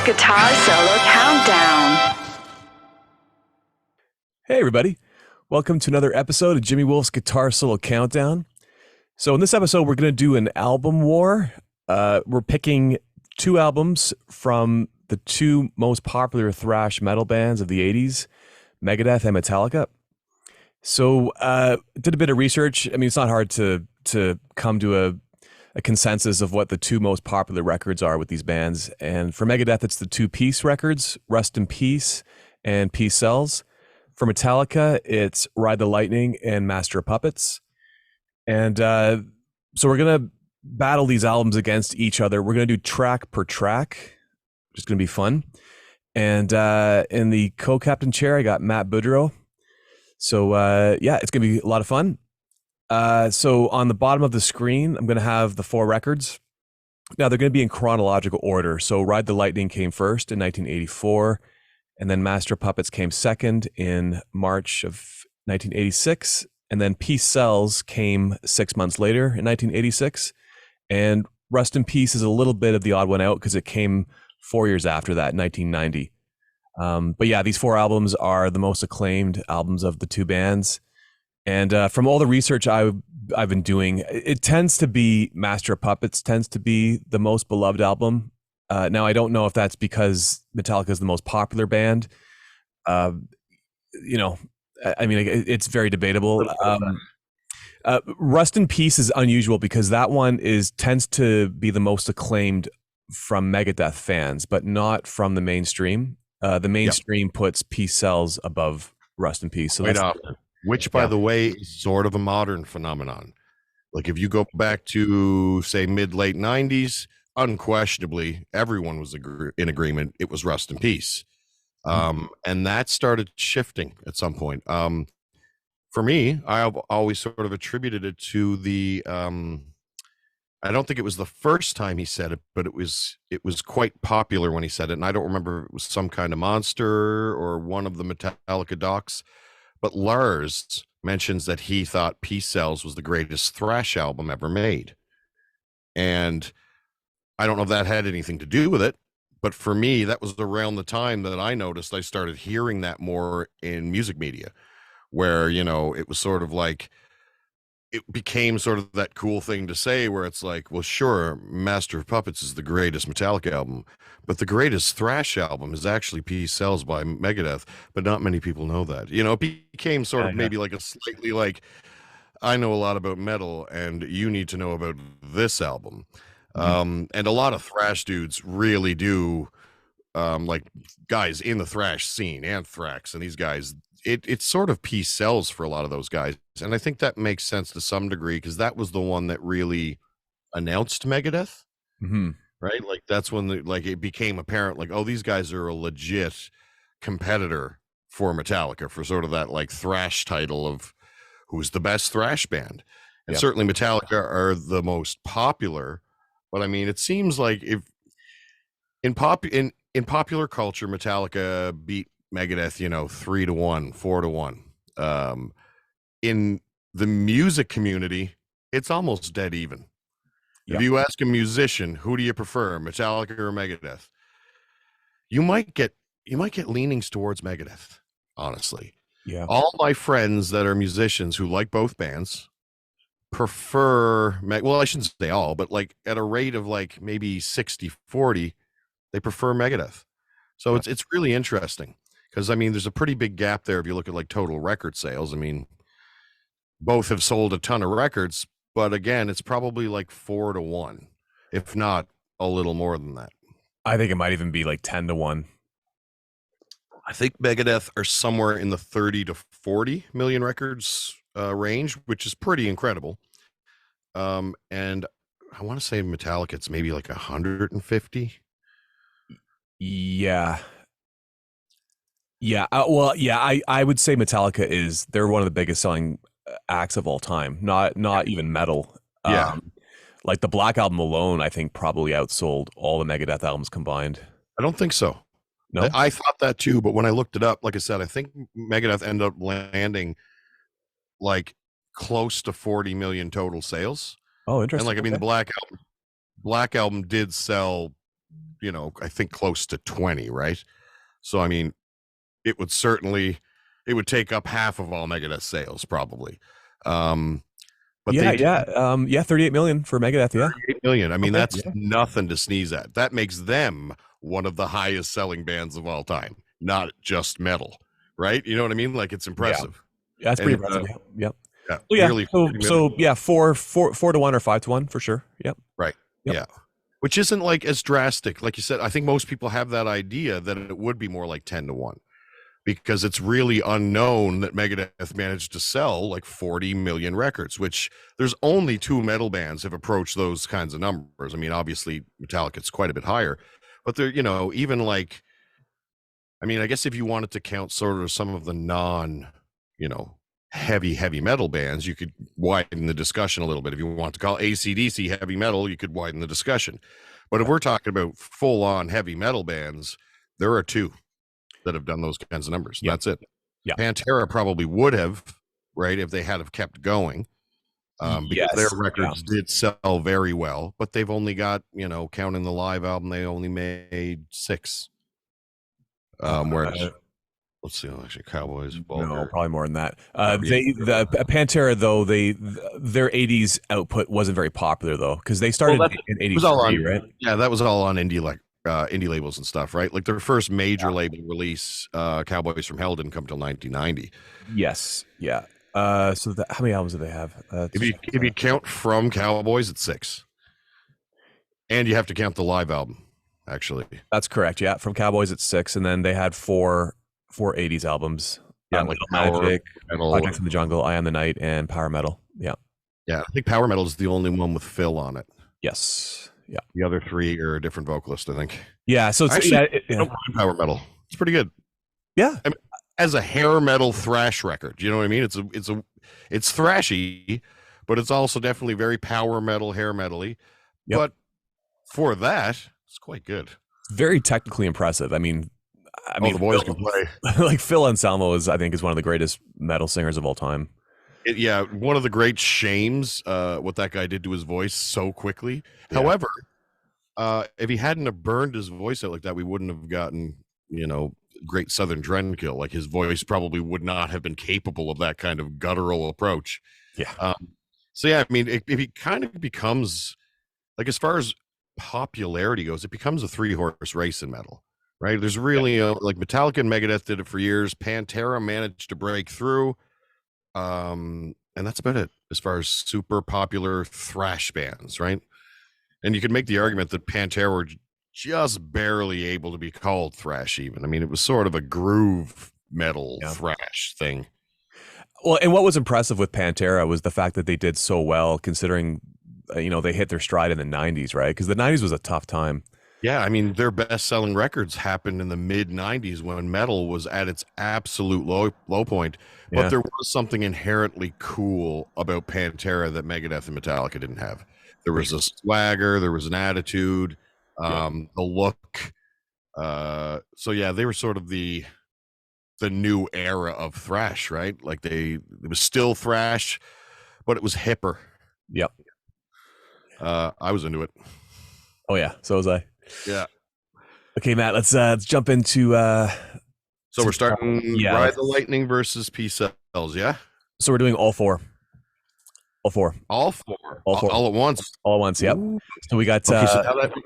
Guitar Solo Countdown. Hey everybody, welcome to another episode of Jimmy Wolf's Guitar Solo Countdown. So in this episode, we're going to do an album war. We're picking two albums from the two most popular thrash metal bands of the 80s, Megadeth and Metallica. So did a bit of research. I mean, it's not hard to come to a consensus of what the two most popular records are with these bands. And for Megadeth, it's the two Peace records, Rust in Peace and Peace Sells. For Metallica, it's Ride the Lightning and Master of Puppets. And so we're going to battle these albums against each other. We're going to do track per track, which is going to be fun. And in the co-captain chair, I got Matt Boudreau. So yeah, it's going to be a lot of fun. So on the bottom of the screen, I'm going to have the four records. Now they're going to be in chronological order. So Ride the Lightning came first in 1984. And then Master Puppets came second in March of 1986. And then Peace Sells came 6 months later in 1986. And Rust in Peace is a little bit of the odd one out because it came 4 years after that, 1990. But yeah, these four albums are the most acclaimed albums of the two bands. And from all the research I've been doing, it tends to be Master of Puppets tends to be the most beloved album. Now, I don't know if that's because Metallica is the most popular band. You know, I mean, it's very debatable. Rust in Peace is unusual because that one tends to be the most acclaimed from Megadeth fans, but not from the mainstream. The mainstream puts Peace Sells above Rust in Peace. So Quite often. Which, by the way, is sort of a modern phenomenon. Like if you go back to, say, mid-late 90s, unquestionably, everyone was in agreement. It was Rust in Peace. And that started shifting at some point. For me, I've always sort of attributed it to the, I don't think it was the first time he said it, but it was quite popular when he said it. And I don't remember if it was some kind of monster or one of the Metallica docs. But Lars mentions that he thought Peace Sells was the greatest thrash album ever made. And I don't know if that had anything to do with it, but for me, that was around the time that I noticed I started hearing that more in music media, where, you know, it was sort of like, it became sort of that cool thing to say where it's like, well, sure, Master of Puppets is the greatest Metallica album, but the greatest thrash album is actually Peace Sells by Megadeth, but not many people know that. You know, it became sort of maybe like a slightly like, I know a lot about metal and you need to know about this album. And a lot of thrash dudes really do, like guys in the thrash scene, Anthrax and these guys, it's sort of Peace Sells for a lot of those guys. And I think that makes sense to some degree because that was the one that really announced Megadeth, right? Like that's when it became apparent, like, oh, these guys are a legit competitor for Metallica for sort of that like thrash title of who's the best thrash band. And certainly Metallica are the most popular. But I mean, it seems like if in popular culture, Metallica beat Megadeth, 3-1, 4-1. In the music community, it's almost dead even. If you ask a musician, who do you prefer, Metallica or Megadeth? You might get leanings towards Megadeth, honestly. Yeah. All my friends that are musicians who like both bands prefer, well, I shouldn't say all, but like at a rate of like maybe 60-40, they prefer Megadeth. So it's really interesting. Because, I mean, there's a pretty big gap there if you look at, like, total record sales. I mean, both have sold a ton of records, but, again, it's probably, like, 4-1, if not a little more than that. I think it might even be like 10-1. I think Megadeth are somewhere in the 30 to 40 million records range, which is pretty incredible. And I want to say Metallica, it's maybe like 150. Yeah. Yeah. I would say Metallica they're one of the biggest selling acts of all time. Not even metal. Like the Black Album alone, I think probably outsold all the Megadeth albums combined. I don't think so. No, I thought that too, but when I looked it up, like I said, I think Megadeth ended up landing like close to 40 million total sales. Oh, interesting. And like, I mean, the Black Album did sell, I think close to 20, right? So I mean, it would take up half of all Megadeth sales probably. But Yeah, they did yeah, 38 million for Megadeth. Yeah, 38 million. I mean, okay, that's nothing to sneeze at. That makes them one of the highest selling bands of all time, not just metal, right? You know what I mean? Like, it's impressive. yeah, that's pretty impressive. Yeah. Yeah, Oh yeah. nearly So 40 million. yeah, 4-1 or 5-1 for sure. Yep. Right. Yep. Yeah. Which isn't like as drastic. Like you said, I think most people have that idea that it would be more like 10-1 because it's really unknown that Megadeth managed to sell like 40 million records, which there's only 2 metal bands have approached those kinds of numbers. I mean, obviously Metallica's quite a bit higher, but they're, even like, I mean, I guess if you wanted to count sort of some of the non, heavy metal bands, you could widen the discussion a little bit. If you want to call AC/DC heavy metal, you could widen the discussion. But if we're talking about full on heavy metal bands, there are 2 that have done those kinds of numbers. Yep. That's it. Yeah. Pantera probably would have, right, if they had have kept going, because their records did sell very well, but they've only got, counting the live album, they only made 6. Whereas let's see, actually, Cowboys. No, probably more than that. Pantera though, their 80s output wasn't very popular though, because they started in 83, right? Yeah, that was all on indie labels and stuff, right? Like their first major label release, Cowboys from Hell, didn't come till 1990. Yes, yeah. So how many albums do they have? If you count from Cowboys, it's 6, and you have to count the live album. Actually, that's correct. Yeah, from Cowboys it's 6, and then they had four 80s albums. Yeah, like Magic, Project in the Jungle, Eye on the Night, and Power Metal. Yeah, I think Power Metal is the only one with Phil on it. Yes, yeah. The other 3 are a different vocalist, I think. Yeah, so it's actually, I don't mind Power Metal. It's pretty good. Yeah, I mean, as a hair metal thrash record, you know what I mean? It's thrashy, but it's also definitely very power metal, hair metally. Yep. But for that, it's quite good. Very technically impressive. I mean, the boys can play. Like Phil Anselmo is one of the greatest metal singers of all time. One of the great shames, what that guy did to his voice so quickly. Yeah. However, if he hadn't have burned his voice out like that, we wouldn't have gotten, Great Southern Trendkill. Like his voice probably would not have been capable of that kind of guttural approach. Yeah. So yeah, I mean, it kind of becomes like, as far as popularity goes, it becomes a 3-horse race in metal, right? There's really like Metallica and Megadeth did it for years. Pantera managed to break through, and that's about it as far as super popular thrash bands, right? And you could make the argument that Pantera were just barely able to be called thrash even. I mean, it was sort of a groove metal thrash thing. Well, and what was impressive with Pantera was the fact that they did so well, considering they hit their stride in the 90s, right? Because the 90s was a tough time. Yeah, I mean, their best-selling records happened in the mid-90s when metal was at its absolute low point. But there was something inherently cool about Pantera that Megadeth and Metallica didn't have. There was a swagger, there was an attitude, the look. So yeah, they were sort of the new era of thrash, right? Like it was still thrash, but it was hipper. Yep. I was into it. Oh yeah, so was I. Yeah. Okay, Matt, let's jump into so we're starting Ride the Lightning versus P-Cells, yeah? So we're doing all four. All at once, yep. Ooh. So we got so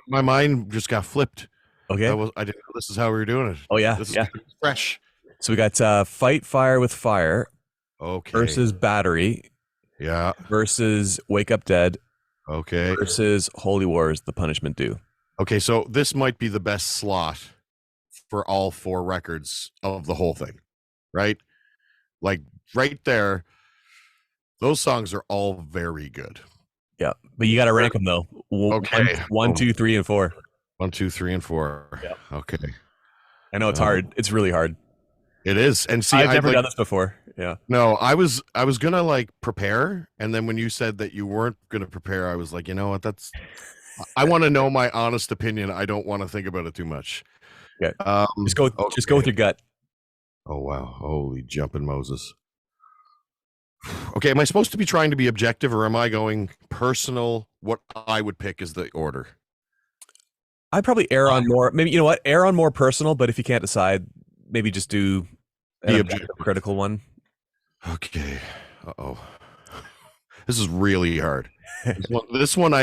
my mind just got flipped. Okay. I didn't know this is how we were doing it. Oh yeah. This is fresh. So we got Fight Fire with Fire. Okay. Versus Battery. Yeah. Versus Wake Up Dead. Okay. Versus Holy Wars, The Punishment Due. Okay, so this might be the best slot for all 4 records of the whole thing, right? Like right there, those songs are all very good. Yeah, but you got to rank them though. Okay. 1, 2, 3, and 4. 1, 2, 3, and 4. Yeah. Okay. I know it's hard. It's really hard. It is. And see, I've never done this before. Yeah. No, I was gonna like prepare, and then when you said that you weren't gonna prepare, I was like, you know what? I want to know my honest opinion. I don't want to think about it too much. Yeah. Just go with your gut. Oh wow! Holy jumping Moses. Okay, am I supposed to be trying to be objective, or am I going personal? What I would pick is the order. I'd probably err on more, maybe, you know what, err on more personal, but if you can't decide, maybe just do an The objective objective. critical one. Okay. Uh-oh. This is really hard. This one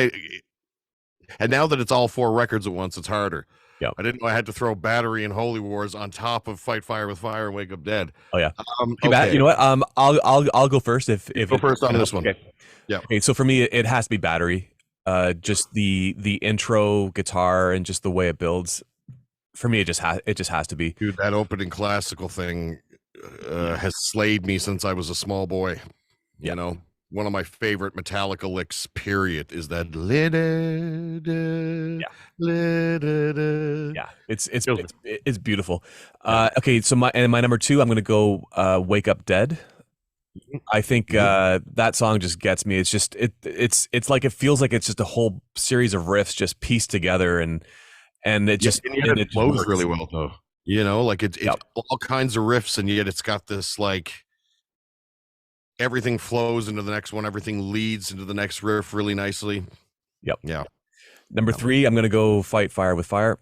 and now that it's all 4 records at once, it's harder. Yep. I didn't know I had to throw Battery and Holy Wars on top of Fight Fire with Fire and Wake Up Dead. Oh yeah. Okay. You know what? I'll go first if Go first on this one. Okay. Yeah. Okay. So for me, it has to be Battery. Just the intro guitar and just the way it builds. For me, it just has to be. Dude, that opening classical thing has slayed me since I was a small boy. You know, one of my favorite Metallica licks, period, is that Yeah, it's beautiful. Okay, so my number 2, I'm gonna go Wake Up Dead. I think that song just gets me. It's just it's like, it feels like it's just a whole series of riffs just pieced together, and it just and it flows really well though. You know, like it's all kinds of riffs, and yet it's got this, like, everything flows into the next one, everything leads into the next riff really nicely. Yep. Yeah. Number 3, I'm gonna go Fight Fire with Fire.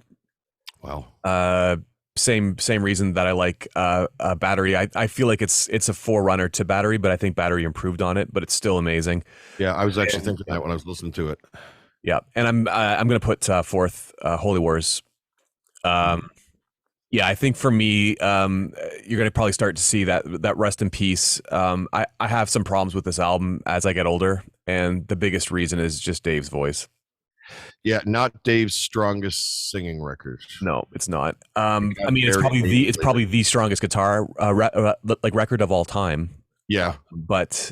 Wow. Same reason that I like Battery. I feel like it's a forerunner to Battery, but I think Battery improved on it, but it's still amazing. Yeah, I was actually thinking that when I was listening to it. Yeah, and I'm gonna put fourth Holy Wars. Yeah, I think for me, you're gonna probably start to see that rest in peace. I have some problems with this album as I get older, and the biggest reason is just Dave's voice. Yeah, not Dave's strongest singing record. No, it's not. I mean, it's probably the strongest guitar record of all time. Yeah, but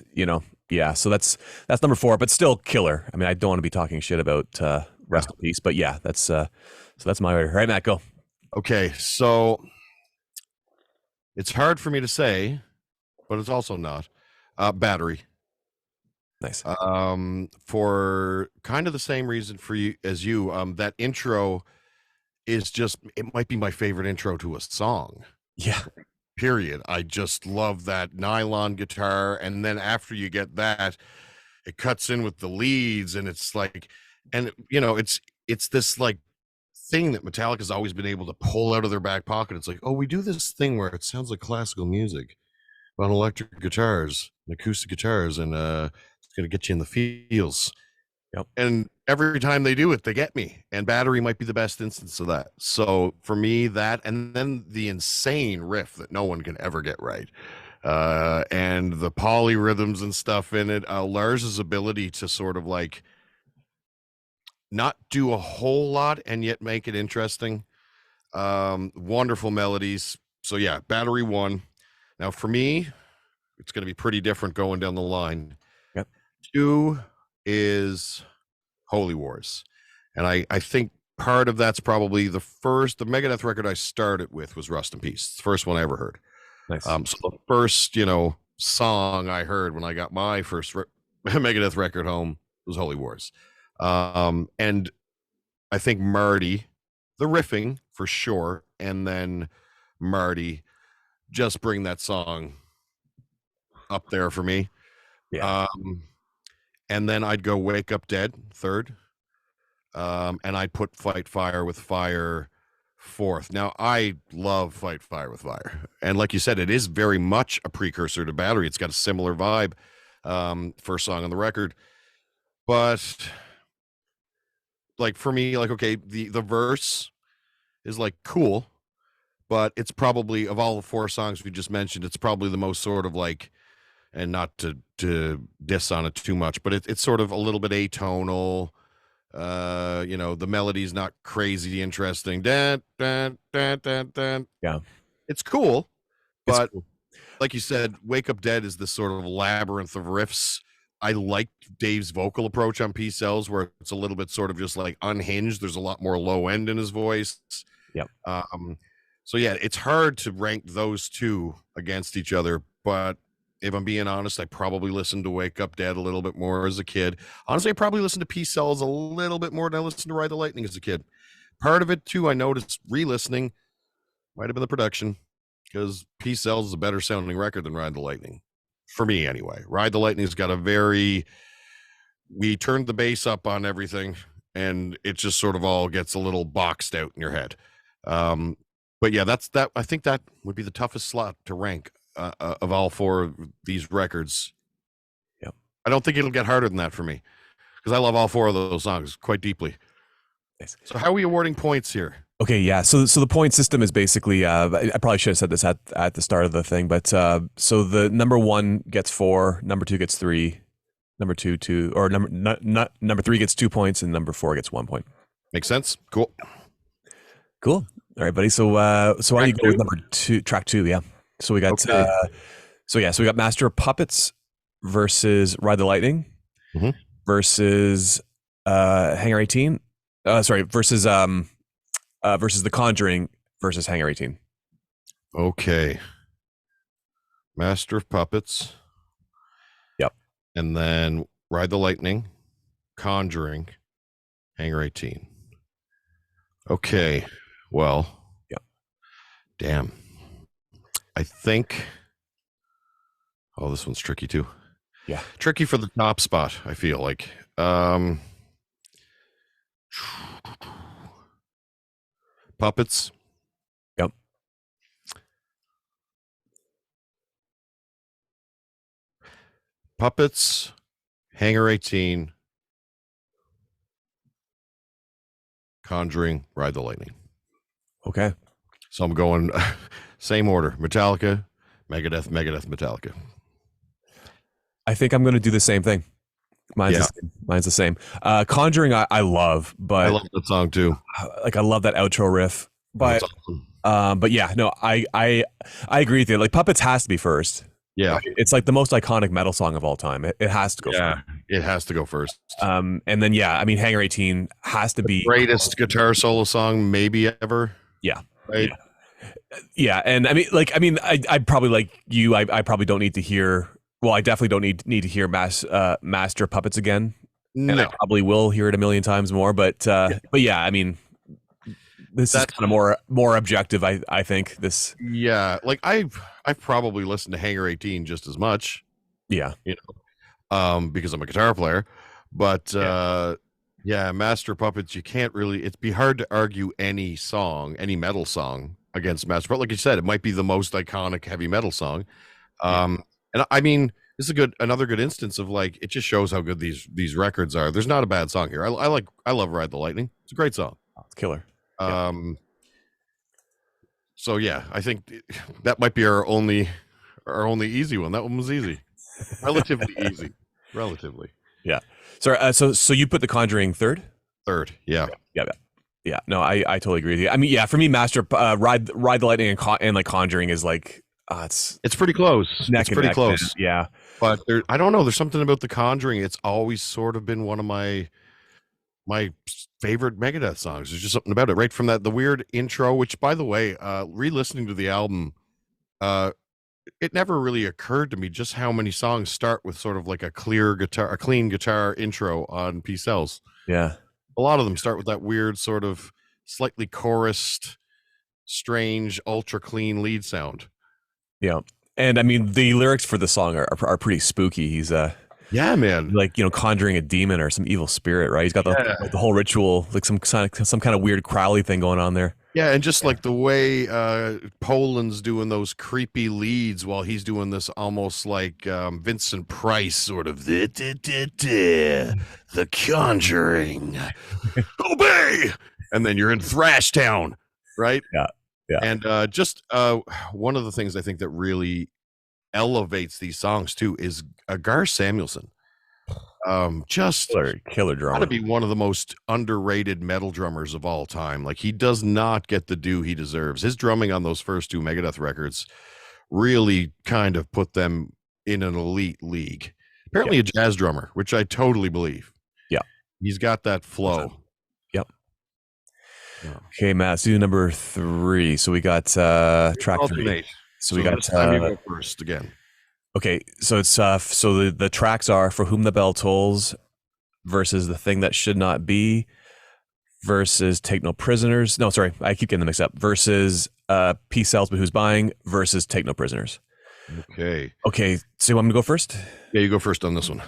yeah. So that's number 4, but still killer. I mean, I don't want to be talking shit about rest in peace, but yeah, that's so that's my order. All right, Matt, go. Okay, so it's hard for me to say, but it's also not. Battery. Nice. For kind of the same reason for you as you. That intro is just, it might be my favorite intro to a song. Yeah. Period. I just love that nylon guitar, and then after you get that, it cuts in with the leads, and it's like, and it's this like thing that Metallica's always been able to pull out of their back pocket. It's like, oh, we do this thing where it sounds like classical music on electric guitars and acoustic guitars, and it's gonna get you in the feels. Yep. And every time they do it, they get me. And Battery might be the best instance of that. So for me, that, and then the insane riff that no one can ever get right, and the polyrhythms and stuff in it. Lars's ability to sort of like not do a whole lot and yet make it interesting. Wonderful melodies. So yeah, Battery 1. Now for me, it's going to be pretty different going down the line. Yep. 2 is Holy Wars. And I think part of that's probably the Megadeth record I started with was Rust in Peace. It's the first one I ever heard. Nice. So the first, song I heard when I got my first Megadeth record home was Holy Wars. And I think Marty, the riffing for sure, and then Marty just bring that song up there for me. Yeah. And then I'd go Wake Up Dead third. And I'd put Fight Fire with Fire fourth. Now, I love Fight Fire with Fire. And like you said, it is very much a precursor to Battery. It's got a similar vibe. First song on the record. But like for me, like, okay, the verse is like cool, but it's probably, of all the 4 songs we just mentioned, it's probably the most sort of like, and not to diss on it too much, but it's sort of a little bit atonal. The melody's not crazy interesting. Dun, dun, dun, dun, dun. Yeah, it's cool, but like you said, Wake Up Dead is this sort of labyrinth of riffs. I like Dave's vocal approach on Peace Sells, where it's a little bit sort of just like unhinged. There's a lot more low end in his voice. Yep. So yeah, it's hard to rank those 2 against each other, but if I'm being honest, I probably listened to Wake Up Dead a little bit more as a kid. Honestly, I probably listened to Peace Sells a little bit more than I listened to Ride the Lightning as a kid. Part of it too, I noticed re-listening might have been the production, because Peace Sells is a better sounding record than Ride the Lightning. For me anyway. Ride the Lightning's got we turned the bass up on everything, and it just sort of all gets a little boxed out in your head. But yeah, that's that. I think that would be the toughest slot to rank of all four of these records. Yep. I don't think it'll get harder than that for me because I love all four of those songs quite deeply. Nice. So how are we awarding points here? Okay, yeah. So the point system is basically. I probably should have said this at the start of the thing, but so the number 1 gets 4, number 2 gets 3, number 2, or number 3 gets 2 points, and number 4 gets 1 point. Makes sense. Cool. All right, buddy. So why don't you go with number 2, track 2? Yeah. So we got so we got Master of Puppets versus Ride the Lightning versus Hangar 18. Versus The Conjuring versus Hangar 18. Okay. Master of Puppets. Yep. And then Ride the Lightning, Conjuring, Hangar 18. Okay. Well. Yep. Damn. I think. Oh, this one's tricky too. Yeah. Tricky for the top spot, I feel like. Puppets. Yep. Puppets, Hangar 18, Conjuring, Ride the Lightning. Okay. So I'm going same order. Metallica, Megadeth, Metallica. I think I'm going to do the same thing. Mine's the same. Conjuring, I love, but I love that song too. Like I love that outro riff, but awesome. But yeah, no, I agree with you. Like Puppets has to be first. Yeah, right? It's like the most iconic metal song of all time. It has to go. Yeah, first. It has to go first. And then I mean, Hangar 18 has to be greatest guitar solo song maybe ever. Yeah, right. Yeah, and I mean, I probably like you. I probably don't need to hear. Well, I definitely don't need to hear Master Puppets again, and I probably will hear it a million times more. But yeah, I mean, this is kind of more objective. I think this. Yeah, like I've probably listened to Hangar 18 just as much. Yeah, because I'm a guitar player, but Master Puppets. You can't really. It'd be hard to argue any metal song against Master Puppets. Like you said, it might be the most iconic heavy metal song. And I mean, this is another good instance of like it just shows how good these records are. There's not a bad song here. I love Ride the Lightning. It's a great song. Oh, it's killer. So yeah, I think that might be our only easy one. That one was easy, relatively easy, relatively. Yeah. So you put The Conjuring third. Yeah. No, I totally agree with you. I mean, yeah, for me, Master Ride the Lightning and like Conjuring is like. It's pretty close. It's pretty close. Yeah. But I don't know. There's something about The Conjuring. It's always sort of been one of my favorite Megadeth songs. There's just something about it. Right from the weird intro, which by the way, re-listening to the album, it never really occurred to me just how many songs start with sort of like a clean guitar intro on Peace Cells. Yeah. A lot of them start with that weird sort of slightly chorused, strange, ultra clean lead sound. Yeah. And I mean, the lyrics for the song are pretty spooky. He's man, like, conjuring a demon or some evil spirit, right? He's got the whole ritual, like some kind of weird Crowley thing going on there. Yeah. And just like the way Poland's doing those creepy leads while he's doing this almost like Vincent Price sort of the Conjuring, obey. And then you're in Thrash Town, right? Yeah. Yeah. And just one of the things I think that really elevates these songs too is Gar Samuelson. Just killer drummer. Gotta be one of the most underrated metal drummers of all time. Like he does not get the due he deserves. His drumming on those first 2 Megadeth records really kind of put them in an elite league. Apparently a jazz drummer, which I totally believe. Yeah. He's got that flow. Yep. Okay, Matt, let's do number 3. So we got track 3. So we got time you go first again. Okay, so it's so the tracks are For Whom the Bell Tolls versus The Thing That Should Not Be versus Take No Prisoners. No, sorry, I keep getting them mixed up. Versus Peace Sells But Who's Buying versus Take No Prisoners. Okay, so you want me to go first? Yeah, you go first on this one.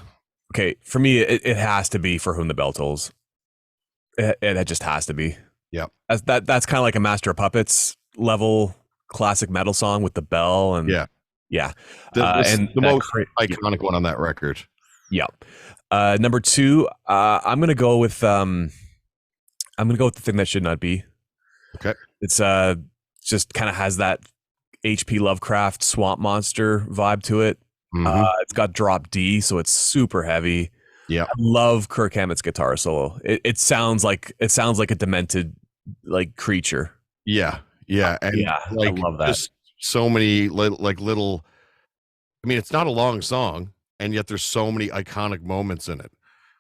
Okay, for me, it has to be For Whom the Bell Tolls. It just has to be. Yeah. That's kind of like a Master of Puppets level classic metal song with the bell and Yeah. yeah. This And the that most iconic one on that record. Yeah. Number two, I'm gonna go with the thing that should not be. Okay. It's just kind of has that HP Lovecraft Swamp Monster vibe to it. Mhm. It's got drop D, so it's super heavy. Yeah. I love Kirk Hammett's guitar solo. It sounds like a demented like creature. Yeah. Yeah. And Yeah, I like love that. just so many like little, I mean, it's not a long song, and yet there's so many iconic moments in it.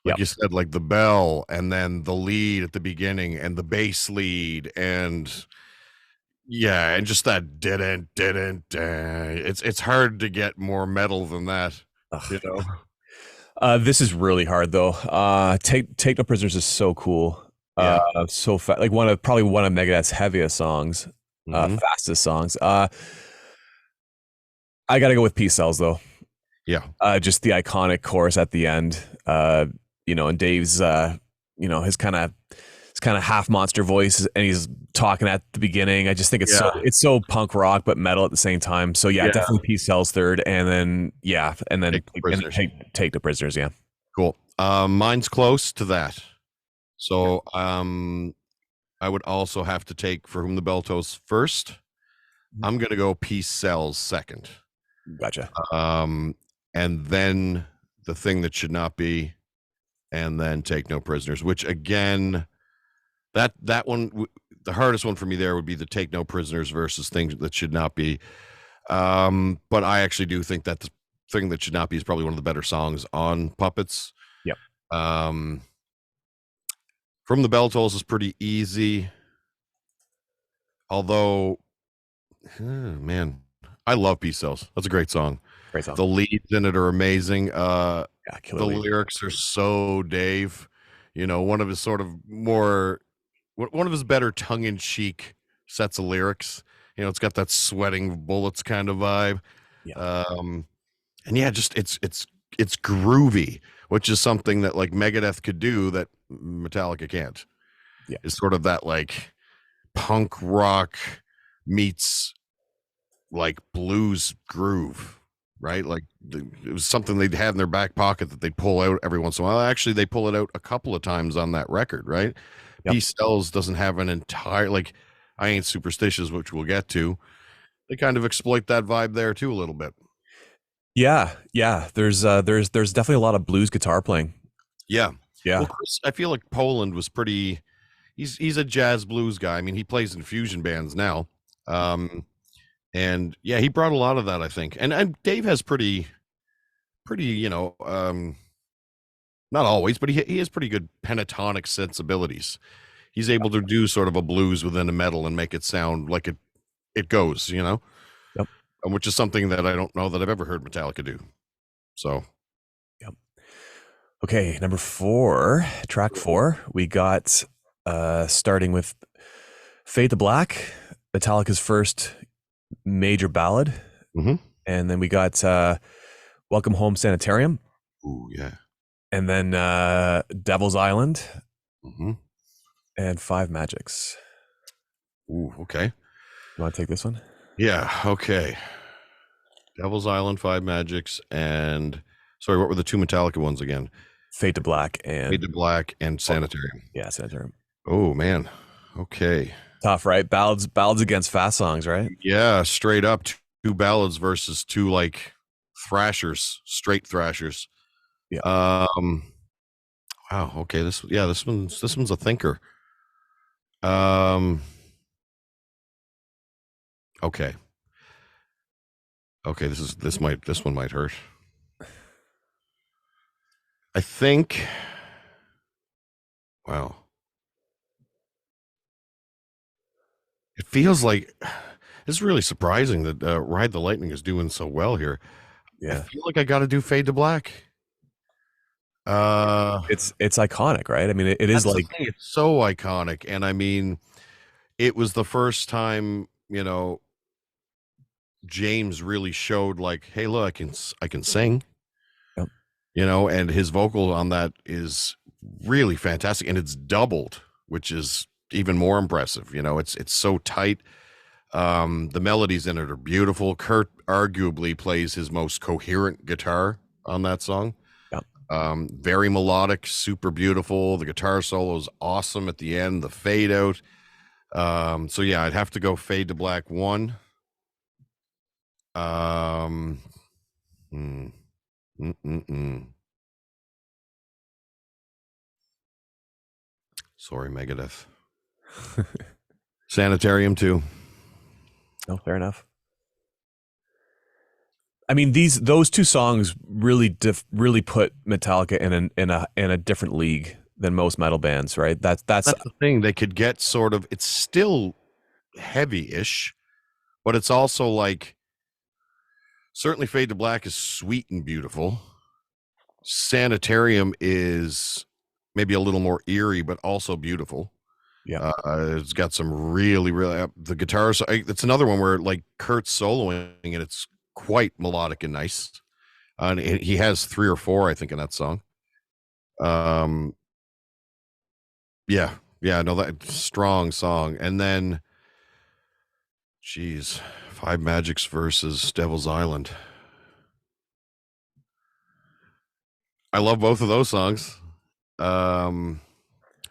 Like Yep. you said, like the bell and then the lead at the beginning and the bass lead and yeah, and just that didn't. It's hard to get more metal than that, you know. This is really hard though. Take No Prisoners is so cool. Yeah. So like probably one of Megadeth's heaviest songs, Mhm. fastest songs. I gotta go with Peace Cells though. Yeah. Just the iconic chorus at the end. And Dave's his kind of half monster voice, and he's talking at the beginning. I just think it's so punk rock but metal at the same time. So yeah, definitely Peace Cells third, and then take the Prisoners. Yeah, Cool. Mine's close to that. So I would also have to take For Whom the Bell Tolls first. I'm gonna go Peace Cells second. Gotcha. And then The Thing That Should Not Be, and then Take No Prisoners, which again, that one, the hardest one for me there would be the Take No Prisoners versus Things That Should Not Be. But I actually do think that The Thing That Should Not Be is probably one of the better songs on Puppets. Yep. From the Bell Tolls is pretty easy. Although, man, I love Peace Cells. That's a great song. Great song. The leads in it are amazing. The lead. lyrics are so Dave. One of his sort of more, one of his better tongue-in-cheek sets of lyrics. It's got that sweating bullets kind of vibe. Yeah. And yeah, just it's groovy, which is something that like Megadeth could do that Metallica can't. Yeah. It's sort of that like punk rock meets like blues groove, right? Like it was something they'd have in their back pocket that they'd pull out every once in a while. Actually, they pull it out a couple of times on that record, right? Yep. Peace Cells doesn't have an entire, like, I Ain't Superstitious, which we'll get to. They kind of exploit that vibe there too a little bit. Yeah. There's definitely a lot of blues guitar playing. Yeah. Well, Chris, I feel like Poland was pretty. He's a jazz blues guy. I mean, he plays in fusion bands now. And yeah, he brought a lot of that, I think. And Dave has pretty, not always, but he has pretty good pentatonic sensibilities. He's able to do sort of a blues within a metal and make it sound like it goes, Yep. Which is something that I don't know that I've ever heard Metallica do. So. Yep. Okay, number 4, track 4, we got starting with Fade to Black, Metallica's first major ballad. Mm-hmm. And then we got Welcome Home Sanitarium. Ooh, yeah. And then Devil's Island. Mm-hmm. And Five Magics. Ooh, okay. You want to take this one? Yeah, okay. Devil's Island, Five Magics, and sorry, what were the two Metallica ones again? Fade to Black and Sanitarium. Yeah, Sanitarium. Oh man. Okay. Tough, right? Ballads against fast songs, right? Yeah, straight up two ballads versus two like thrashers, straight thrashers. Yeah. Wow, okay. This one's a thinker. Okay. Okay, this one might hurt. I think. Wow. It feels like it's really surprising that Ride the Lightning is doing so well here. Yeah. I feel like I got to do Fade to Black. It's iconic, right? I mean, it is like it's so iconic, and I mean, it was the first time James really showed like, hey, look, I can sing. Yep. And his vocal on that is really fantastic, and it's doubled, which is even more impressive. It's so tight. The melodies in it are beautiful. Kurt arguably plays his most coherent guitar on that song. Yeah. Very melodic, super beautiful. The guitar solo is awesome at the end, the fade out. So yeah, I'd have to go Fade to Black 1. Hmm. Sorry, Megadeth. Sanitarium 2. Oh, fair enough. I mean, those two songs really really put Metallica in a different league than most metal bands, right? That's the thing. They could get sort of, it's still heavy-ish, but it's also like, certainly Fade to Black is sweet and beautiful. Sanitarium is maybe a little more eerie, but also beautiful. Yeah. It's got some really, really, the guitars. It's another one where like Kurt's soloing and it's quite melodic and nice. And he has 3 or 4, I think, in that song. Yeah, no, that strong song. And then, geez, Five Magics versus Devil's Island. I love both of those songs.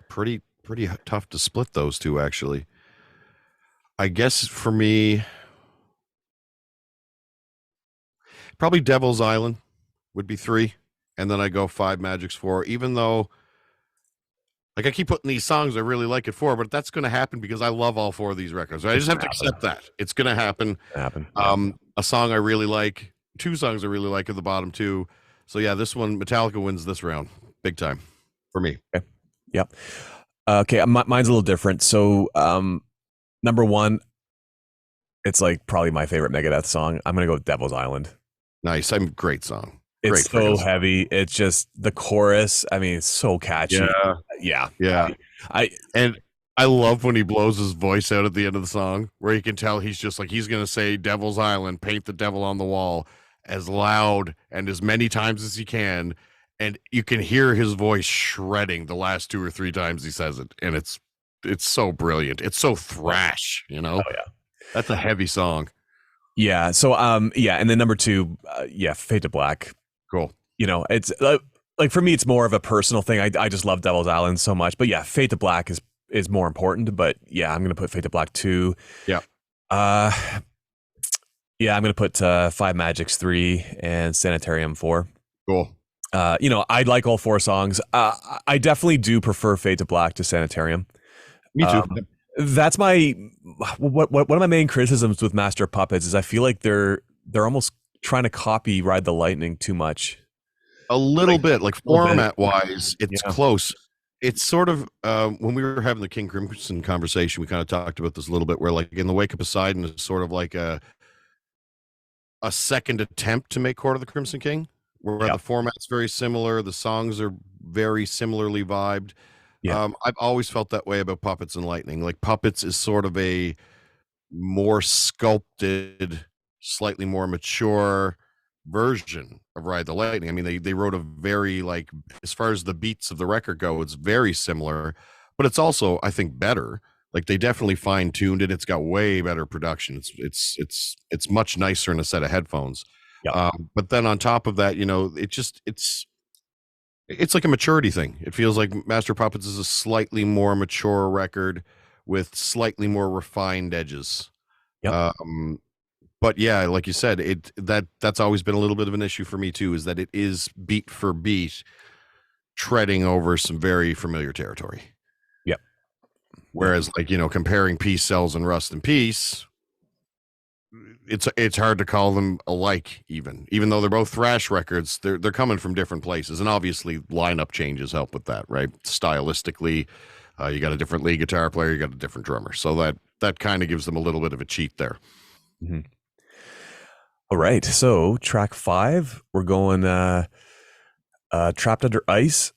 Pretty tough to split those two, actually. I guess for me, probably Devil's Island would be 3, and then I go Five Magics 4. Even though, like, I keep putting these songs I really like at 4, but that's going to happen because I love all 4 of these records. I just have to accept that it's going to happen. Yeah. A song I really like, 2 songs I really like at the bottom 2. So yeah, this one, Metallica wins this round, big time for me. Okay. Yep. Okay, mine's a little different. So, number 1, it's like probably my favorite Megadeth song. I'm gonna go with Devil's Island. Nice. Great song. It's so heavy. It's just the chorus. I mean, it's so catchy. Yeah. I love when he blows his voice out at the end of the song, where you can tell he's just like, he's going to say Devil's Island, paint the devil on the wall as loud and as many times as he can. And you can hear his voice shredding the last 2 or 3 times he says it. And it's so brilliant. It's so thrash, Oh, yeah. That's a heavy song. Yeah. So, yeah. And then number 2, Fade to Black. Cool. It's like for me, it's more of a personal thing. I just love Devil's Island so much, but yeah, Fade to Black is more important. But yeah, I'm gonna put Fade to Black 2. Yeah. Yeah, I'm gonna put Five Magics 3 and Sanitarium 4. Cool. I like all 4 songs. I definitely do prefer Fade to Black to Sanitarium. Me too. That's my one of my main criticisms with Master of Puppets is I feel like they're almost trying to copy Ride the Lightning too much. A little bit, like format wise, it's close. It's sort of when we were having the King Crimson conversation, we kind of talked about this a little bit, where like in the Wake of Poseidon is sort of like a second attempt to make Court of the Crimson King, where the format's very similar, the songs are very similarly vibed. I've always felt that way about Puppets and Lightning. Like Puppets is sort of a more sculpted, slightly more mature version of Ride the Lightning. I mean, they wrote a very, like, as far as the beats of the record go, it's very similar, but it's also, I think, better. Like they definitely fine-tuned it. It's got way better production. It's much nicer in a set of headphones. But then on top of that, it's like a maturity thing. It feels like Master Puppets is a slightly more mature record with slightly more refined edges. But yeah, like you said, that's always been a little bit of an issue for me too, is that it is beat for beat treading over some very familiar territory. Whereas like, comparing Peace Sells and Rust in Peace, it's hard to call them alike, even though they're both thrash records. They're coming from different places, and obviously lineup changes help with that, right? Stylistically, you got a different lead guitar player, you got a different drummer, so that kind of gives them a little bit of a cheat there. Mm-hmm. All right, so track 5, we're going Trapped Under Ice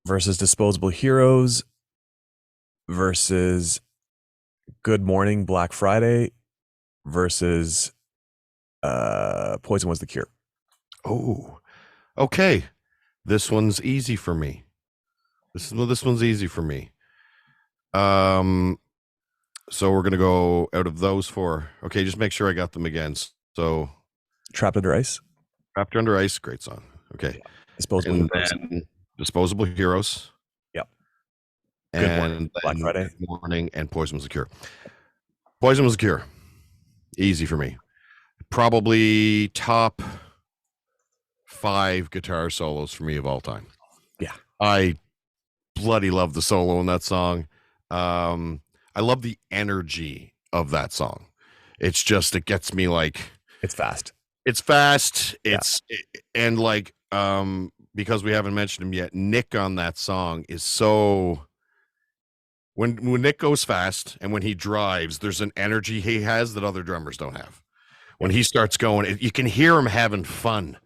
versus Disposable Heroes versus Good Morning Black Friday versus Poison Was the Cure. Oh, okay. This one's easy for me. This one's easy for me. So we're gonna go out of those four. Okay, just make sure I got them again. So Trapped Under Ice. Trapped Under Ice, great song. Okay. Disposable And Heroes. then Disposable Heroes. Yep. Good And Morning, Black Friday. Good Morning and Poison Was a Cure. Poison Was a Cure. Easy for me. Probably top 5 guitar solos for me of all time. Yeah. I bloody love the solo in that song. I love the energy of that song. It's just, it gets me like, It's fast. it's fast. And like, because we haven't mentioned him yet, Nick on that song is so, when Nick goes fast and when he drives, there's an energy he has that other drummers don't have. When he starts going, you can hear him having fun.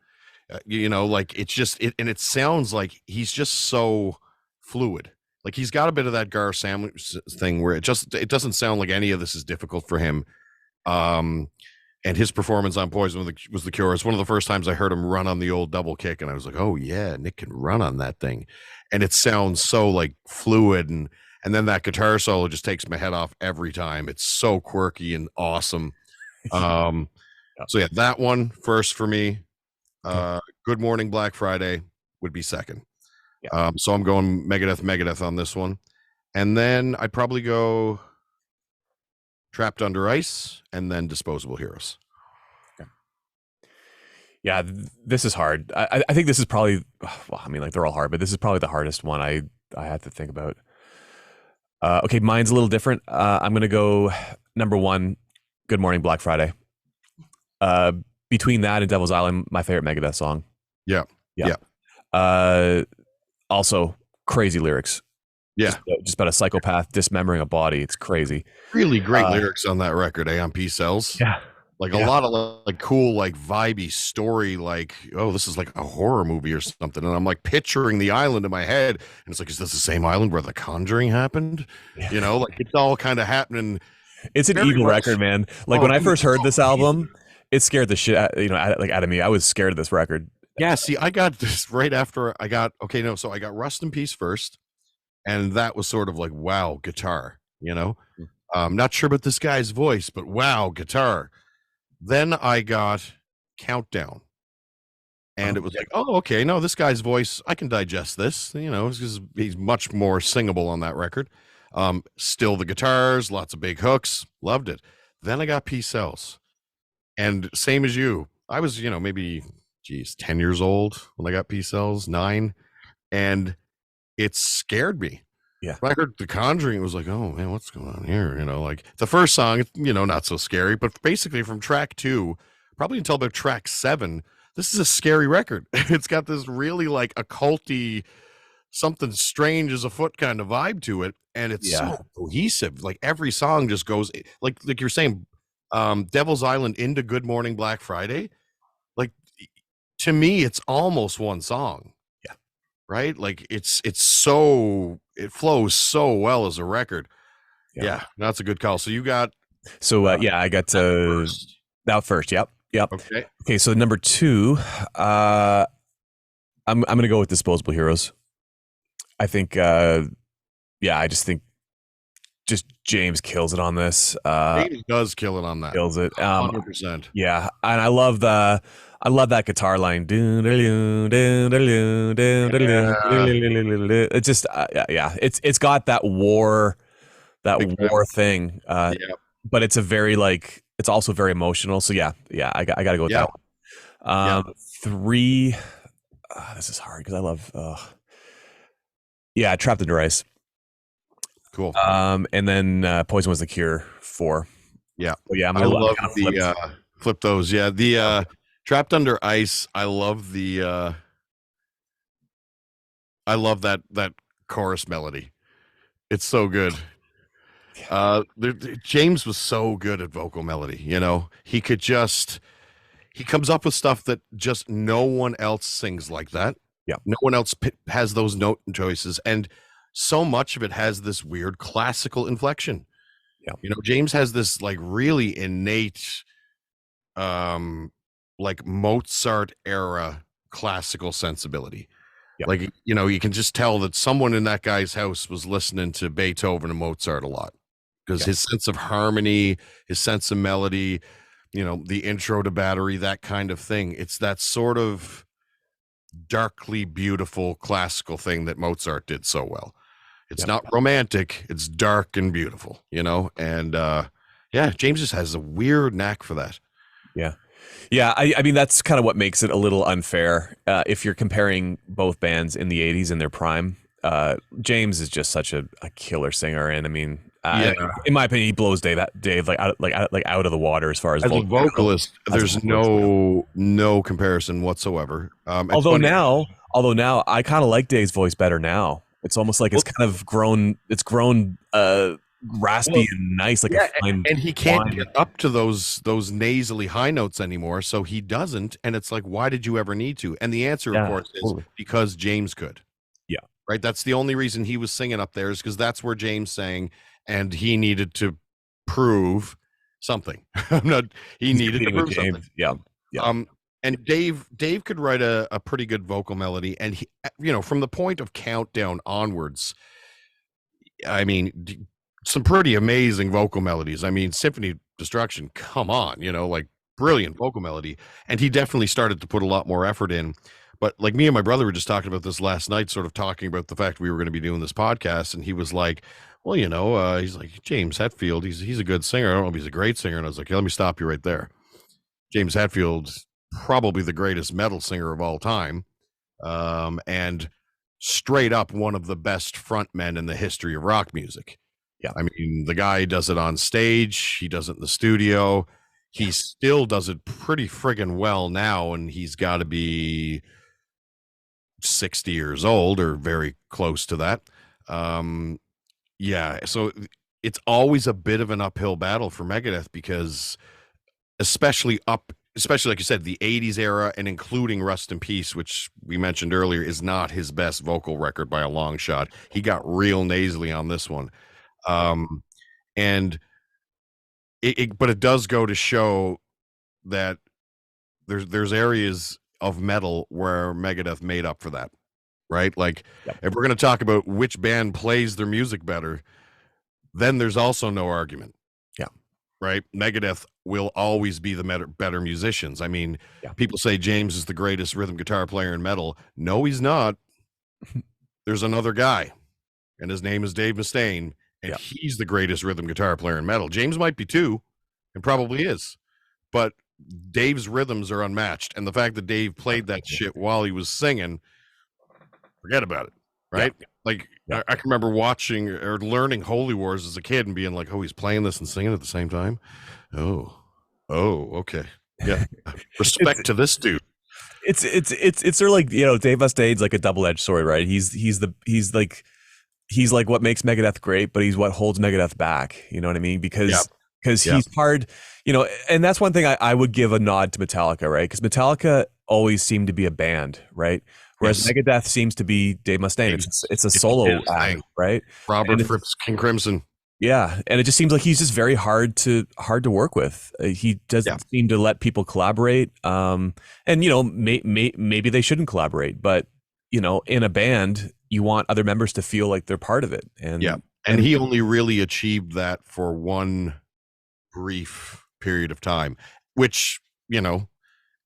Like it's just, and it sounds like he's just so fluid. Like he's got a bit of that Gar Sandwich thing where it doesn't sound like any of this is difficult for him. And his performance on Poison was the Cure. It's one of the first times I heard him run on the old double kick, and I was like, oh yeah, Nick can run on that thing. And it sounds so like fluid, and then that guitar solo just takes my head off every time. It's so quirky and awesome. So yeah, that one first for me. Good Morning Black Friday would be second. Yeah. So I'm going Megadeth on this one. And then I'd probably go Trapped Under Ice and then Disposable Heroes. Yeah, this is hard. I think this is probably, well, I mean, like they're all hard, but this is probably the hardest one I had to think about. Okay, mine's a little different. I'm going to go number 1, Good Morning Black Friday. Between that and Devil's Island, my favorite Megadeth song. Yeah. Also, crazy lyrics. Yeah. Just about a psychopath dismembering a body. It's crazy. Really great lyrics on that record, on Peace Cells. Yeah. Like a lot of like cool, like vibey story, like, oh, this is like a horror movie or something. And I'm like picturing the island in my head. And it's like, is this the same island where The Conjuring happened? Yeah. Like it's all kind of happening. It's an evil record, man. Like when I first heard this album, it scared the shit out of me. I was scared of this record. Yeah, see, I got this right after I got so I got Rust in Peace first, and that was sort of like, wow, guitar, not sure about this guy's voice, but wow, guitar. Then I got Countdown, and it was like, oh, okay, no, this guy's voice, I can digest this, because he's much more singable on that record. Still the guitars, lots of big hooks, loved it. Then I got Peace Cells. And same as you, I was, maybe, 10 years old when I got Peace Cells, 9, and it scared me. Yeah. When I heard The Conjuring, it was like, oh man, what's going on here? Like the first song, not so scary, but basically from track 2, probably until about track 7, this is a scary record. It's got this really like occulty, something strange as afoot kind of vibe to it, and it's so cohesive. Like every song just goes like you're saying. Devil's Island into Good Morning Black Friday, like to me it's almost one song. Yeah, right, like it flows so well as a record. Yeah, that's a good call. So you got I got that first. Yep. Okay, so number 2, I'm gonna go with Disposable Heroes. I think I just think James kills it on this. James does kill it on that. Kills it. 100%. Yeah, and I love that guitar line. It's just it's got that war thing. But it's a very it's also very emotional. So I got to go with that one. 3. This is hard because I love. Trapped Under Ice. Cool. And then Poison Was the Cure 4. Yeah. I'm I love the flip those. Yeah. The Trapped Under Ice. I love the I love that chorus melody. It's so good. James was so good at vocal melody. He comes up with stuff that just no one else sings like that. Yeah. No one else has those note choices, and so much of it has this weird classical inflection. Yeah. James has this like really innate, like Mozart era classical sensibility. Yep. Like, you know, you can just tell that someone in that guy's house was listening to Beethoven and Mozart a lot, because his sense of harmony, his sense of melody, you know, the intro to Battery, that kind of thing. It's that sort of darkly beautiful classical thing that Mozart did so well. It's not romantic, it's dark and beautiful, you know? And yeah, James just has a weird knack for that. Yeah. Yeah, I mean, that's kind of what makes it a little unfair if you're comparing both bands in the 80s in their prime. James is just such a killer singer, and I mean, in my opinion, he blows Dave like out of the water as far as a vocalist. There's no comparison whatsoever. Although now I kind of like Dave's voice better now. It's almost like it's kind of grown. It's grown raspy and nice, like a fine and he can't wine. get up to those nasally high notes anymore, so he doesn't. And it's like, why did you ever need to? And the answer, of course, is because James could. Yeah, right. That's the only reason he was singing up there, is because that's where James sang, and he needed to prove something. He needed to prove something. Yeah. And Dave could write a pretty good vocal melody, and he, you know, from the point of Countdown onwards, I mean, some pretty amazing vocal melodies. I mean, Symphony of Destruction, come on, you know, like brilliant vocal melody. And he definitely started to put a lot more effort in. But like, me and my brother were just talking about this last night, sort of talking about the fact we were going to be doing this podcast, and he was like, well, you know, he's like, James Hetfield, he's a good singer. I don't know if he's a great singer. And I was like, yeah, let me stop you right there. James Hetfield's probably the greatest metal singer of all time, and straight up one of the best frontmen in the history of rock music. Yeah, I mean, the guy does it on stage, he does it in the studio, he still does it pretty friggin' well now, and he's got to be 60 years old or very close to that. Yeah, so it's always a bit of an uphill battle for Megadeth, because especially like you said, the 80s era, and including Rust in Peace, which we mentioned earlier, is not his best vocal record by a long shot. He got real nasally on this one. And but it does go to show that there's areas of metal where Megadeth made up for that, right? Like, if we're going to talk about which band plays their music better, then there's also no argument. Right? Megadeth will always be the better musicians. I mean, people say James is the greatest rhythm guitar player in metal. No, he's not. There's another guy, and his name is Dave Mustaine, and he's the greatest rhythm guitar player in metal. James might be too, and probably is, but Dave's rhythms are unmatched. And the fact that Dave played that shit while he was singing, forget about it, right? Like, I can remember watching or learning Holy Wars as a kid and being like, oh, he's playing this and singing at the same time. Oh, okay. Yeah. Respect to this dude. It's sort of like, you know, Dave Mustaine's like a double-edged sword, right? He's like what makes Megadeth great, but he's what holds Megadeth back. You know what I mean? Because he's hard, you know, and that's one thing I would give a nod to Metallica, right? Because Metallica always seemed to be a band, right? Whereas Megadeth seems to be Dave Mustaine. It's a solo act, right? Robert Fripp's King Crimson. Yeah, and it just seems like he's just very hard to work with. He doesn't seem to let people collaborate. And you know, maybe they shouldn't collaborate, but you know, in a band, you want other members to feel like they're part of it. And and he only really achieved that for one brief period of time, which, you know,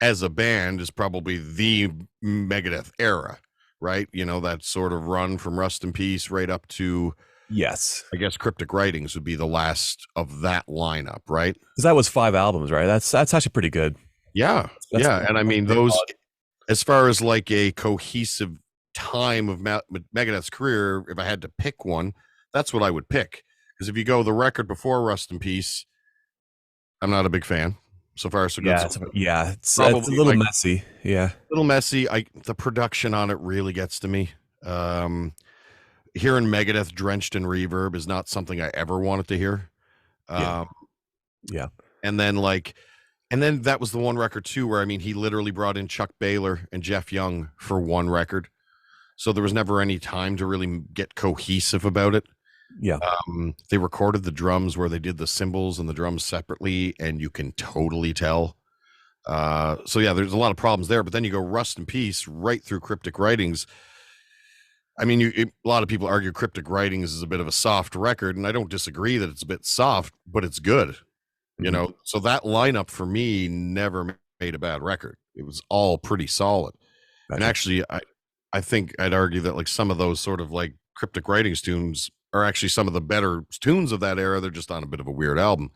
as a band is probably the Megadeth era, right? You know, that sort of run from Rust in Peace right up to, I guess Cryptic Writings would be the last of that lineup, right? Because that was 5 albums, right? That's actually pretty good. Yeah. And I mean, those, as far as like a cohesive time of Megadeth's career, if I had to pick one, that's what I would pick. Because if you go the record before Rust in Peace, I'm not a big fan. So far, so good. It's a little messy. Yeah, a little messy. The production on it really gets to me. Hearing Megadeth drenched in reverb is not something I ever wanted to hear. And then that was the one record too where, I mean, he literally brought in Chuck Baylor and Jeff Young for one record, so there was never any time to really get cohesive about it. They recorded the drums where they did the cymbals and the drums separately, and you can totally tell. So there's a lot of problems there. But then you go Rust in Peace right through Cryptic Writings. I mean, a lot of people argue Cryptic Writings is a bit of a soft record, and I don't disagree that it's a bit soft, but it's good. You know, so that lineup for me never made a bad record. It was all pretty solid. Gotcha. And actually, I think I'd argue that like some of those sort of like Cryptic Writings tunes are actually some of the better tunes of that era. They're just on a bit of a weird album.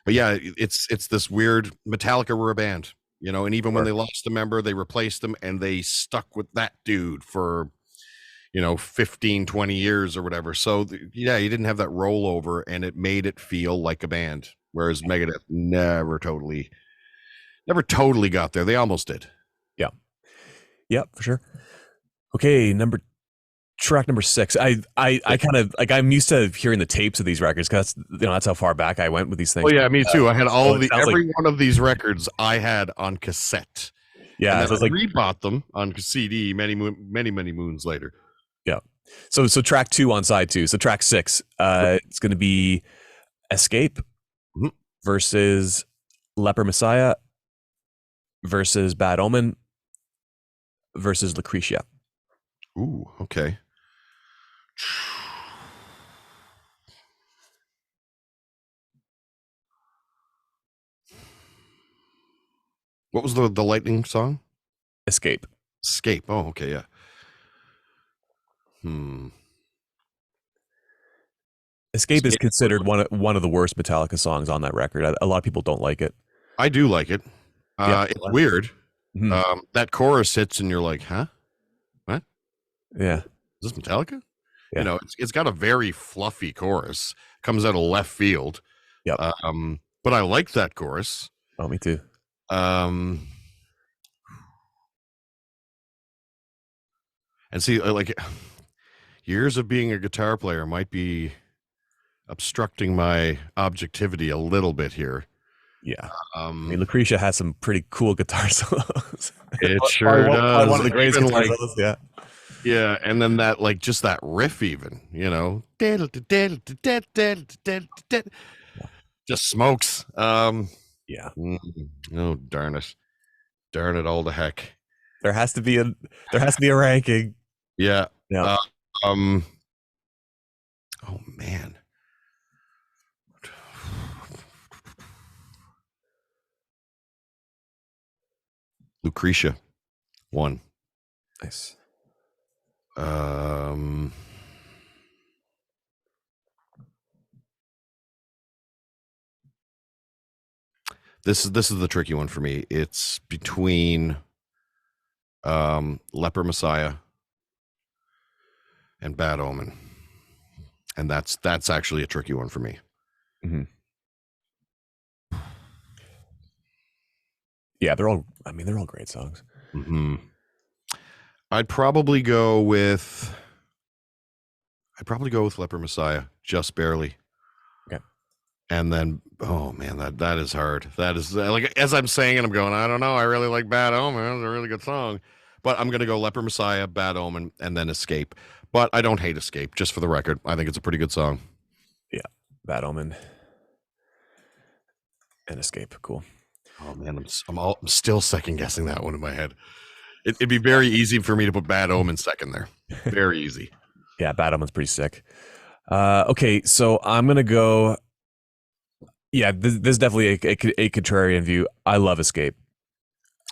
But yeah, it's this weird. Metallica were a band, you know, and even when they lost a member, they replaced them and they stuck with that dude for, you know, 15, 20 years or whatever. So yeah, you didn't have that rollover and it made it feel like a band. Whereas Megadeth never totally got there. They almost did. Yeah. Yeah, for sure. Okay, track number 6. I kind of like, I'm used to hearing the tapes of these records because that's how far back I went with these things. Oh yeah, me too. I had every like, one of these records I had on cassette. Yeah, and then I rebought them on CD many moons later. Yeah. So track 2 on side 2. So track 6, it's going to be Escape versus Leper Messiah versus Bad Omen versus Lucretia. Ooh, okay. What was the lightning song? Escape. Oh, okay, yeah. Escape is considered one of the worst Metallica songs on that record. A lot of people don't like it. I do like it. It's weird. That chorus hits and you're like, huh? What? Yeah. Is this Metallica? Yeah. You know, it's got a very fluffy chorus. Comes out of left field. Yep. But I like that chorus. Oh, me too. And see, like, years of being a guitar player might be obstructing my objectivity a little bit here. Yeah. I mean, Lucretia has some pretty cool guitar solos. It sure does. One of the greatest guitar solos. Yeah. Yeah, and then that, like, just that riff, even, you know, just smokes. Yeah. Oh, darn it all to heck. There has to be a ranking. Yeah. Yeah. Oh man. Lucretia 1. Nice. This is the tricky one for me. It's between Leper Messiah and Bad Omen, and that's actually a tricky one for me. Yeah, they're all great songs. I'd probably go with Leper Messiah, just barely. Okay. And then, oh man, that is hard. That is, like, as I'm saying it, I'm going, I don't know. I really like Bad Omen. It's a really good song. But I'm going to go Leper Messiah, Bad Omen, and then Escape. But I don't hate Escape, just for the record. I think it's a pretty good song. Yeah, Bad Omen and Escape. Cool. Oh man, I'm still second guessing that one in my head. It'd be very easy for me to put Bad Omen second there. Very easy. Yeah, Bad Omen's pretty sick. Okay, so I'm gonna go. Yeah, this is definitely a contrarian view. I love Escape.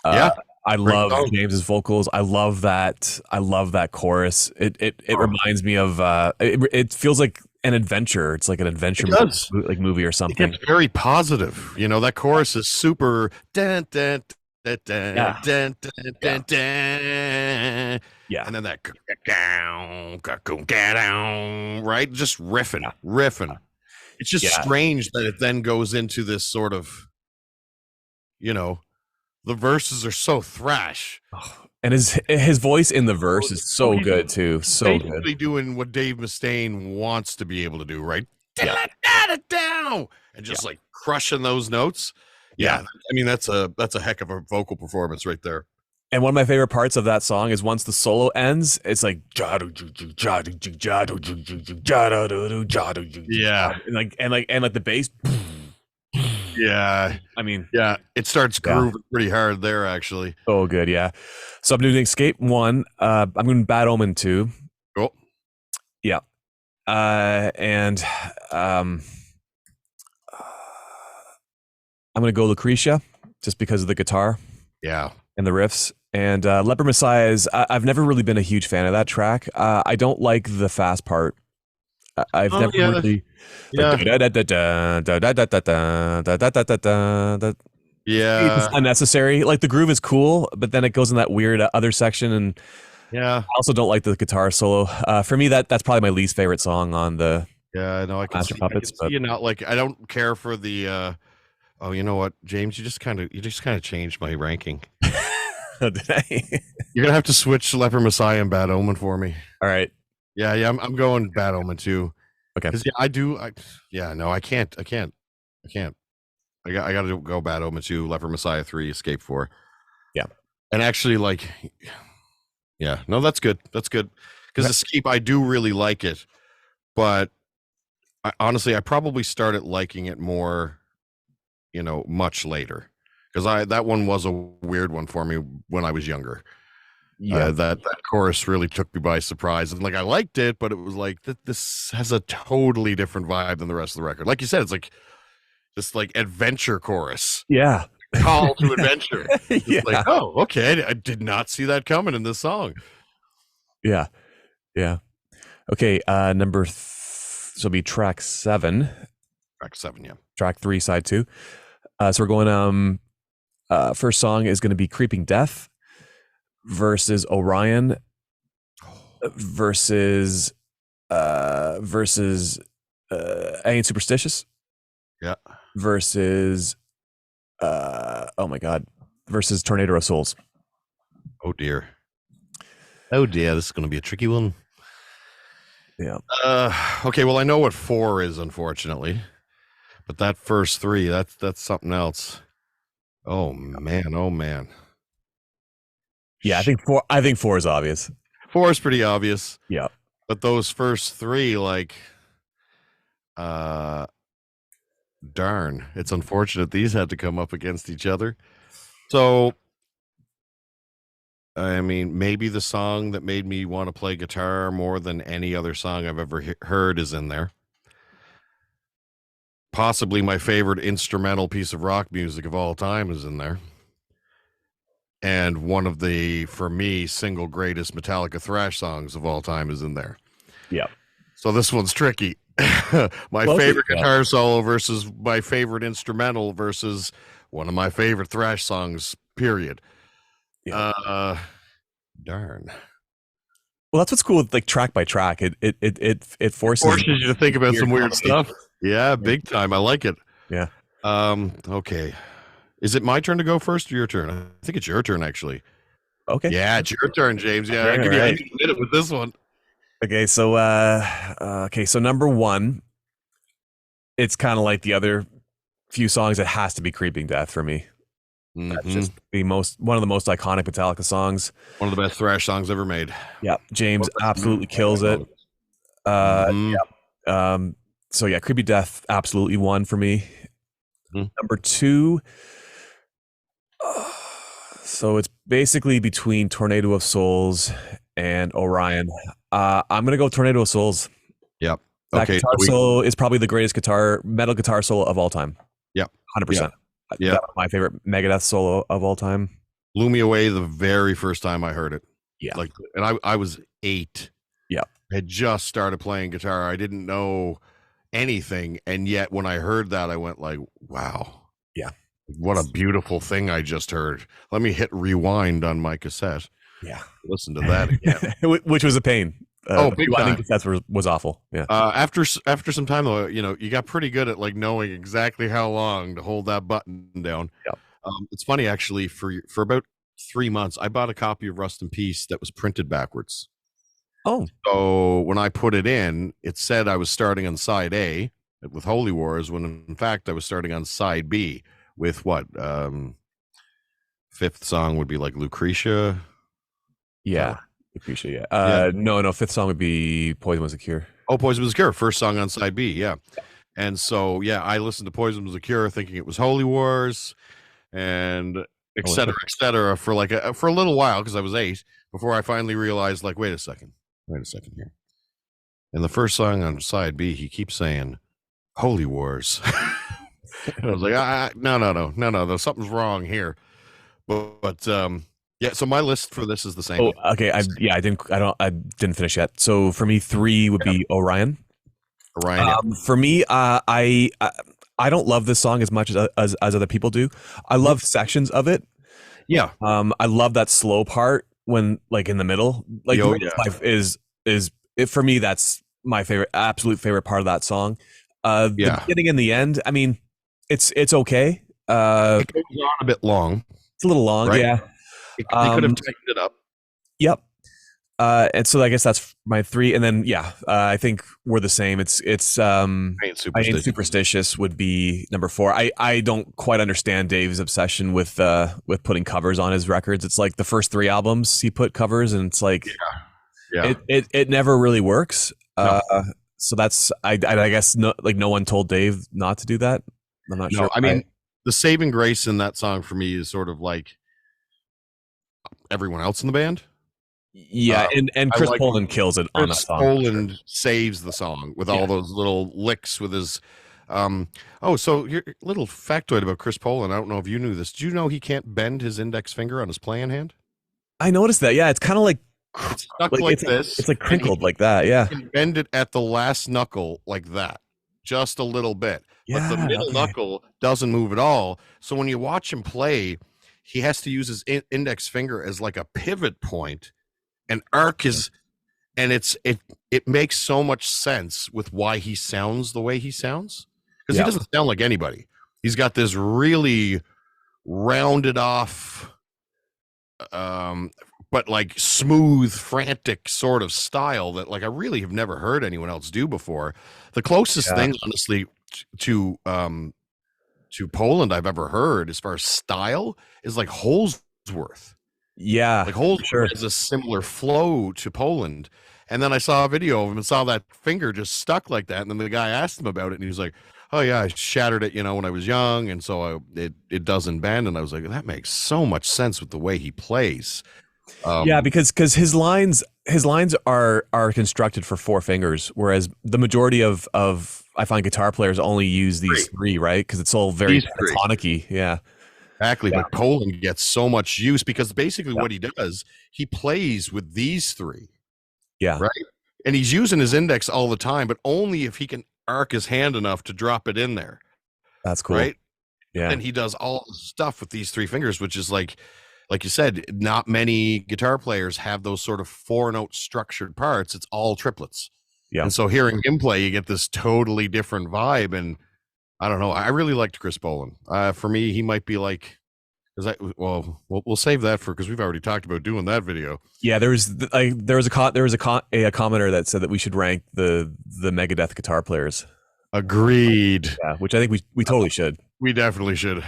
Yeah, I love James's vocals. I love that chorus. It reminds me of. It feels like an adventure. It's like an adventure movie or something. It's very positive. You know, that chorus is super. Yeah. And then that right, just riffing. It's just strange that it then goes into this sort of, you know, the verses are so thrash. And his voice in the verse is so good too. So basically good. Doing what Dave Mustaine wants to be able to do, right? Yeah. And just like crushing those notes. Yeah. I mean, that's a heck of a vocal performance right there. And one of my favorite parts of that song is once the solo ends, it's like yeah, and like the bass. Yeah, I mean, yeah, it starts grooving pretty hard there, actually. Oh, good, yeah. So I'm doing Escape 1. I'm doing Bad Omen 2. Oh, Yeah. And I'm gonna go Lucretia just because of the guitar Yeah. and the riffs. And Leper Messiah is I've never really been a huge fan of that track. I don't like the fast part. I've Oh never yeah. really like Yeah. it's just Yeah. unnecessary. Like the groove is cool, but then it goes in that weird other section, and Yeah. I also don't like the guitar solo. For me, that's probably my least favorite song on the Yeah. No, Master I Puppets. can see But you not like. I don't care for the. Oh, you know what, James? You just kind of changed my ranking. did I? You're gonna have to switch Leper Messiah and Bad Omen for me. All right. Yeah. Yeah. I'm going Bad Omen too. Okay. Because yeah, I do. Yeah. No, I can't. I can't. I can't. I got to go Bad Omen 2, Leper Messiah 3, Escape 4. Yeah. And actually, like, yeah, no, that's good. That's good. Because Okay. Escape, I do really like it. But honestly, I probably started liking it more, much later. Because that one was a weird one for me when I was younger. Yeah. That chorus really took me by surprise. And like, I liked it, but it was like, this has a totally different vibe than the rest of the record. Like you said, it's like, this like adventure chorus, Yeah. call to adventure. It's Yeah. like, oh, okay, I did not see that coming in this song. Yeah. Yeah. Okay. So it'll be track 7. Track 7, yeah. Track 3, side 2. So we're going. First song is going to be "Creeping Death" versus Orion versus I Ain't Superstitious. Yeah. Versus oh my god, versus Tornado of Souls. Oh dear. Oh dear, this is going to be a tricky one. Yeah. Okay, well I know what 4 is, unfortunately, but that first 3, that's something else. Oh man, oh man. Yeah, I think 4 is obvious. 4 is pretty obvious. Yeah. But those first 3, like, darn, it's unfortunate these had to come up against each other. So, I mean, maybe the song that made me want to play guitar more than any other song I've ever heard is in there. Possibly my favorite instrumental piece of rock music of all time is in there. And one of the, for me, single greatest Metallica thrash songs of all time is in there. Yeah. So this one's tricky. My favorite guitar solo versus my favorite instrumental versus one of my favorite thrash songs, period. Yeah. Darn. Well, that's what's cool with like track by track. It forces you to think about some weird stuff. Yeah, big time. I like it. Yeah. Okay. Is it my turn to go first or your turn? I think it's your turn, actually. Okay. Yeah, it's your turn, James. Yeah, I'll give you a minute with this one. Okay, so so number 1, it's kind of like the other few songs. It has to be "Creeping Death" for me. Mm-hmm. That's just one of the most iconic Metallica songs. One of the best thrash songs ever made. Yeah, James absolutely kills it. Yeah. So yeah, "Creepy Death" absolutely 1 for me. Number 2. So it's basically between "Tornado of Souls" and Orion. I'm gonna go "Tornado of Souls." Yep. That guitar solo is probably the greatest metal guitar solo of all time. Yep. 100%. Yeah. That was my favorite Megadeth solo of all time. Blew me away the very first time I heard it. Yeah. Like, and I was 8. Yeah. I had just started playing guitar. I didn't know anything. And yet when I heard that, I went like, wow. Yeah. What a beautiful thing I just heard. Let me hit rewind on my cassette. Yeah. Listen to that again. Which was a pain. Big time. I think that was awful. Yeah. After some time though, you got pretty good at like knowing exactly how long to hold that button down. Yeah. It's funny actually. For about 3 months, I bought a copy of Rust in Peace that was printed backwards. Oh. So when I put it in, it said I was starting on side A with Holy Wars, when in fact I was starting on side B with what? 5th song would be like Lucretia. Yeah. Lucretia, yeah. No, 5th song would be Poison Was a Cure. Oh, Poison Was a Cure, first song on side B, yeah. And so, yeah, I listened to Poison Was a Cure thinking it was Holy Wars and et cetera, for a little while because I was 8 before I finally realized, like, wait a second here. And the first song on side B, he keeps saying "Holy Wars." And I was like, no, something's wrong here. But yeah. So my list for this is the same. Oh, okay. I didn't finish yet. So for me, 3 would be Orion. Orion. Yeah. For me, I don't love this song as much as other people do. I love sections of it. Yeah. I love that slow part when like in the middle. Like Oh, the middle yeah. is it for me. That's my favorite, absolute favorite part of that song. The Yeah. beginning and the end. I mean, it's okay. It goes on a bit long. It's a little long, Right. yeah. They could have tightened it up. Yep. And so I guess that's my 3, and then I think we're the same. It's I Ain't Superstitious would be number 4. I don't quite understand Dave's obsession with putting covers on his records. It's like the first 3 albums he put covers, and it's like it never really works. No. So that's I guess no one told Dave not to do that. I'm not sure. I mean, the saving grace in that song for me is sort of like everyone else in the band. Yeah, and Chris Poland kills it on that song. Poland saves the song with all those little licks with his. So your little factoid about Chris Poland. I don't know if you knew this. Did you know he can't bend his index finger on his playing hand? I noticed that. Yeah, it's kind of like stuck like this. It's like crinkled like that. Yeah, you can bend it at the last knuckle like that, just a little bit. But the middle knuckle doesn't move at all. So when you watch him play, he has to use his index finger as like a pivot point. And arc is, and it makes so much sense with why he sounds the way he sounds, because he doesn't sound like anybody. He's got this really rounded off, but like smooth, frantic sort of style that like I really have never heard anyone else do before. The closest thing, honestly, to Poland I've ever heard as far as style is like Holsworth. Yeah, like Holsworth has a similar flow to Poland. And then I saw a video of him and saw that finger just stuck like that. And then the guy asked him about it, and he was like, "Oh yeah, I shattered it, when I was young, and so it doesn't bend." And I was like, that makes so much sense with the way he plays. Because his lines are constructed for 4 fingers, whereas the majority of I find guitar players only use these 3, right? Because it's all very pentatonic-y. Yeah. Exactly, but Poland gets so much use because basically what he does, he plays with these 3. Yeah. Right? And he's using his index all the time, but only if he can arc his hand enough to drop it in there. That's cool. Right? Yeah. And he does all the stuff with these 3 fingers, which is like you said, not many guitar players have those sort of 4-note structured parts. It's all triplets. Yeah. And so hearing him play, you get this totally different vibe. And I don't know. I really liked Chris Poland. For me, he might be like, we'll save that because we've already talked about doing that video. Yeah, there was a commenter that said that we should rank the Megadeth guitar players. Agreed. Yeah, which I think we totally should. We definitely should.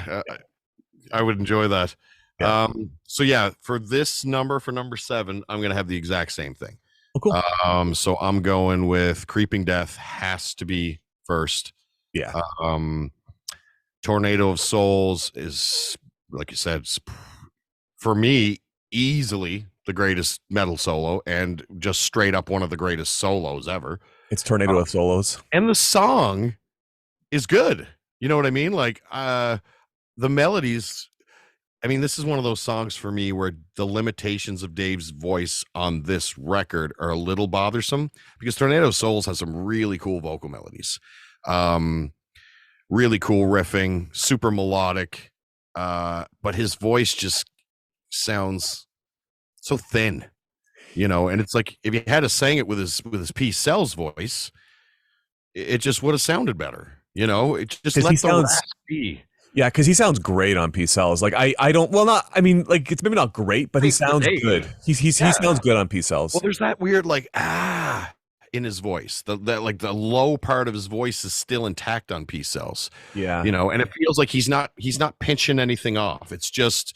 I would enjoy that. Yeah. For this number, for number 7, I'm gonna have the exact same thing. Oh, cool. So I'm going with Creeping Death has to be first. Yeah. Tornado of Souls is, like you said, for me, easily the greatest metal solo and just straight up one of the greatest solos ever. It's Tornado of Solos. And the song is good. You know what I mean? Like the melodies. I mean, this is one of those songs for me where the limitations of Dave's voice on this record are a little bothersome, because Tornado of Souls has some really cool vocal melodies. Really cool riffing, super melodic. But his voice just sounds so thin, and it's like if he had to sing it with his P Cells voice, it just would have sounded better. It just let the rest be. Yeah, because he sounds great on P Cells. Like I don't. Well, not. I mean, like it's maybe not great, but he sounds good. He sounds good on P Cells. Well, there's that weird in his voice. That the low part of his voice is still intact on P Cells. Yeah, and it feels like he's not pinching anything off. It's just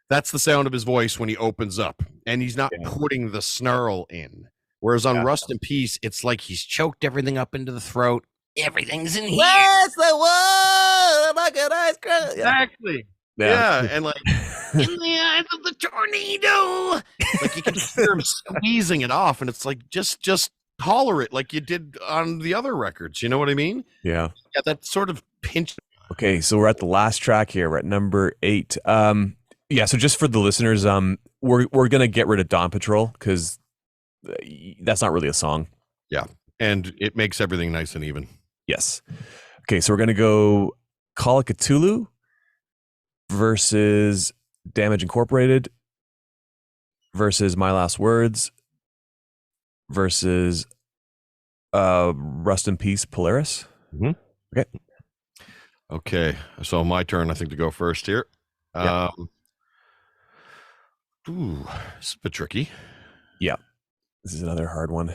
that's the sound of his voice when he opens up, and he's not putting the snarl in. Whereas on Rust in Peace, it's like he's choked everything up into the throat. Everything's in here. Where's the wall? Like an ice cream. Exactly. Yeah. And like in the eyes of the tornado. Like you can just hear him squeezing it off, and it's like just holler it like you did on the other records. You know what I mean? Yeah. Yeah, that sort of pinch. Okay, so we're at the last track here. We're at number 8. Yeah. So just for the listeners, we're gonna get rid of Dawn Patrol because that's not really a song. Yeah, and it makes everything nice and even. Yes. Okay, so we're gonna go Call of Cthulhu versus Damage Incorporated versus My Last Words versus Rust in Peace Polaris. Mm-hmm. Okay. Okay, so my turn, I think, to go first here. Yeah. Ooh, it's a bit tricky. Yeah. This is another hard one.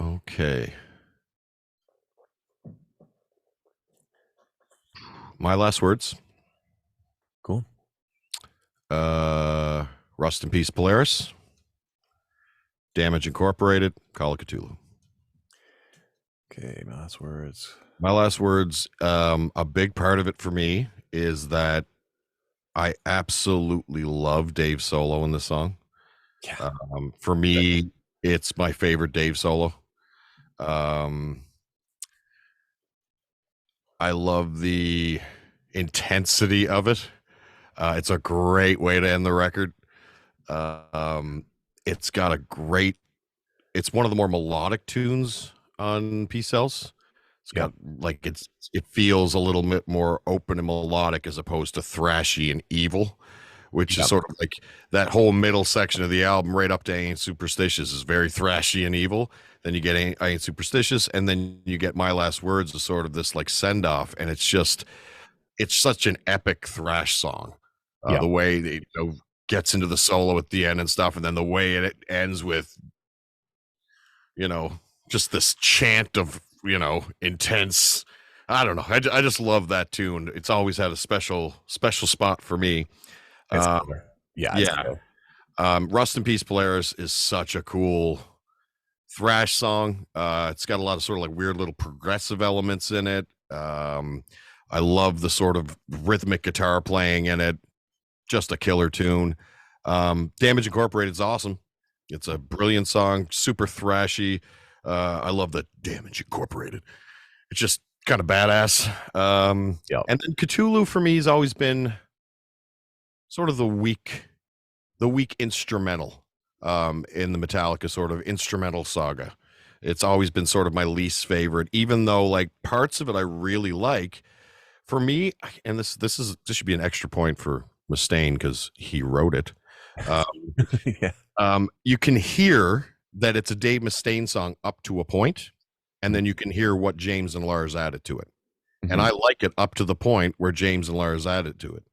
Okay. My Last Words. Cool. Rust in Peace Polaris. Damage Incorporated. Call of Cthulhu. Okay, My Last Words. My Last Words, a big part of it for me is that I absolutely love Dave's solo in this song. Yeah. For me, it's my favorite Dave solo. I love the intensity of it. It's a great way to end the record. It's got a great, it's one of the more melodic tunes on Peace Cells. It's got like it feels a little bit more open and melodic as opposed to thrashy and evil, which is sort of like that whole middle section of the album right up to Ain't Superstitious is very thrashy and evil. Then you get Ain't Superstitious, and then you get My Last Words as sort of this like send off, and it's such an epic thrash song. The way it gets into the solo at the end and stuff, and then the way it ends with just this chant of intense. I don't know. I just love that tune. It's always had a special spot for me. Rust in Peace Polaris is such a cool thrash song. It's got a lot of sort of like weird little progressive elements in it. I love the sort of rhythmic guitar playing in it. Just a killer tune. Damage Incorporated is awesome. It's a brilliant song, super thrashy. I love the Damage Incorporated. It's just kind of badass. And then Cthulhu for me has always been sort of the weak instrumental in the Metallica sort of instrumental saga. It's always been sort of my least favorite, even though like parts of it I really like. For me, and this should be an extra point for Mustaine because he wrote it. You can hear that it's a Dave Mustaine song up to a point, and then you can hear what James and Lars added to it. And I like it up to the point where James and Lars added to it.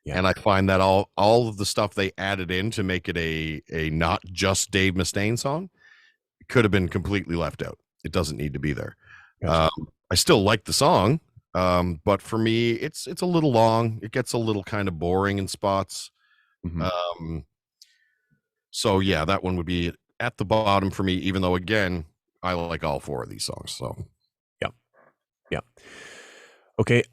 And I find that all of the stuff they added in to make it a not just Dave Mustaine song could have been completely left out. It doesn't need to be there. Gotcha. I still like the song, but for me, it's a little long. It gets a little kind of boring in spots. So yeah, that one would be at the bottom for me, even though again, I like all 4 of these songs. So yeah. Okay.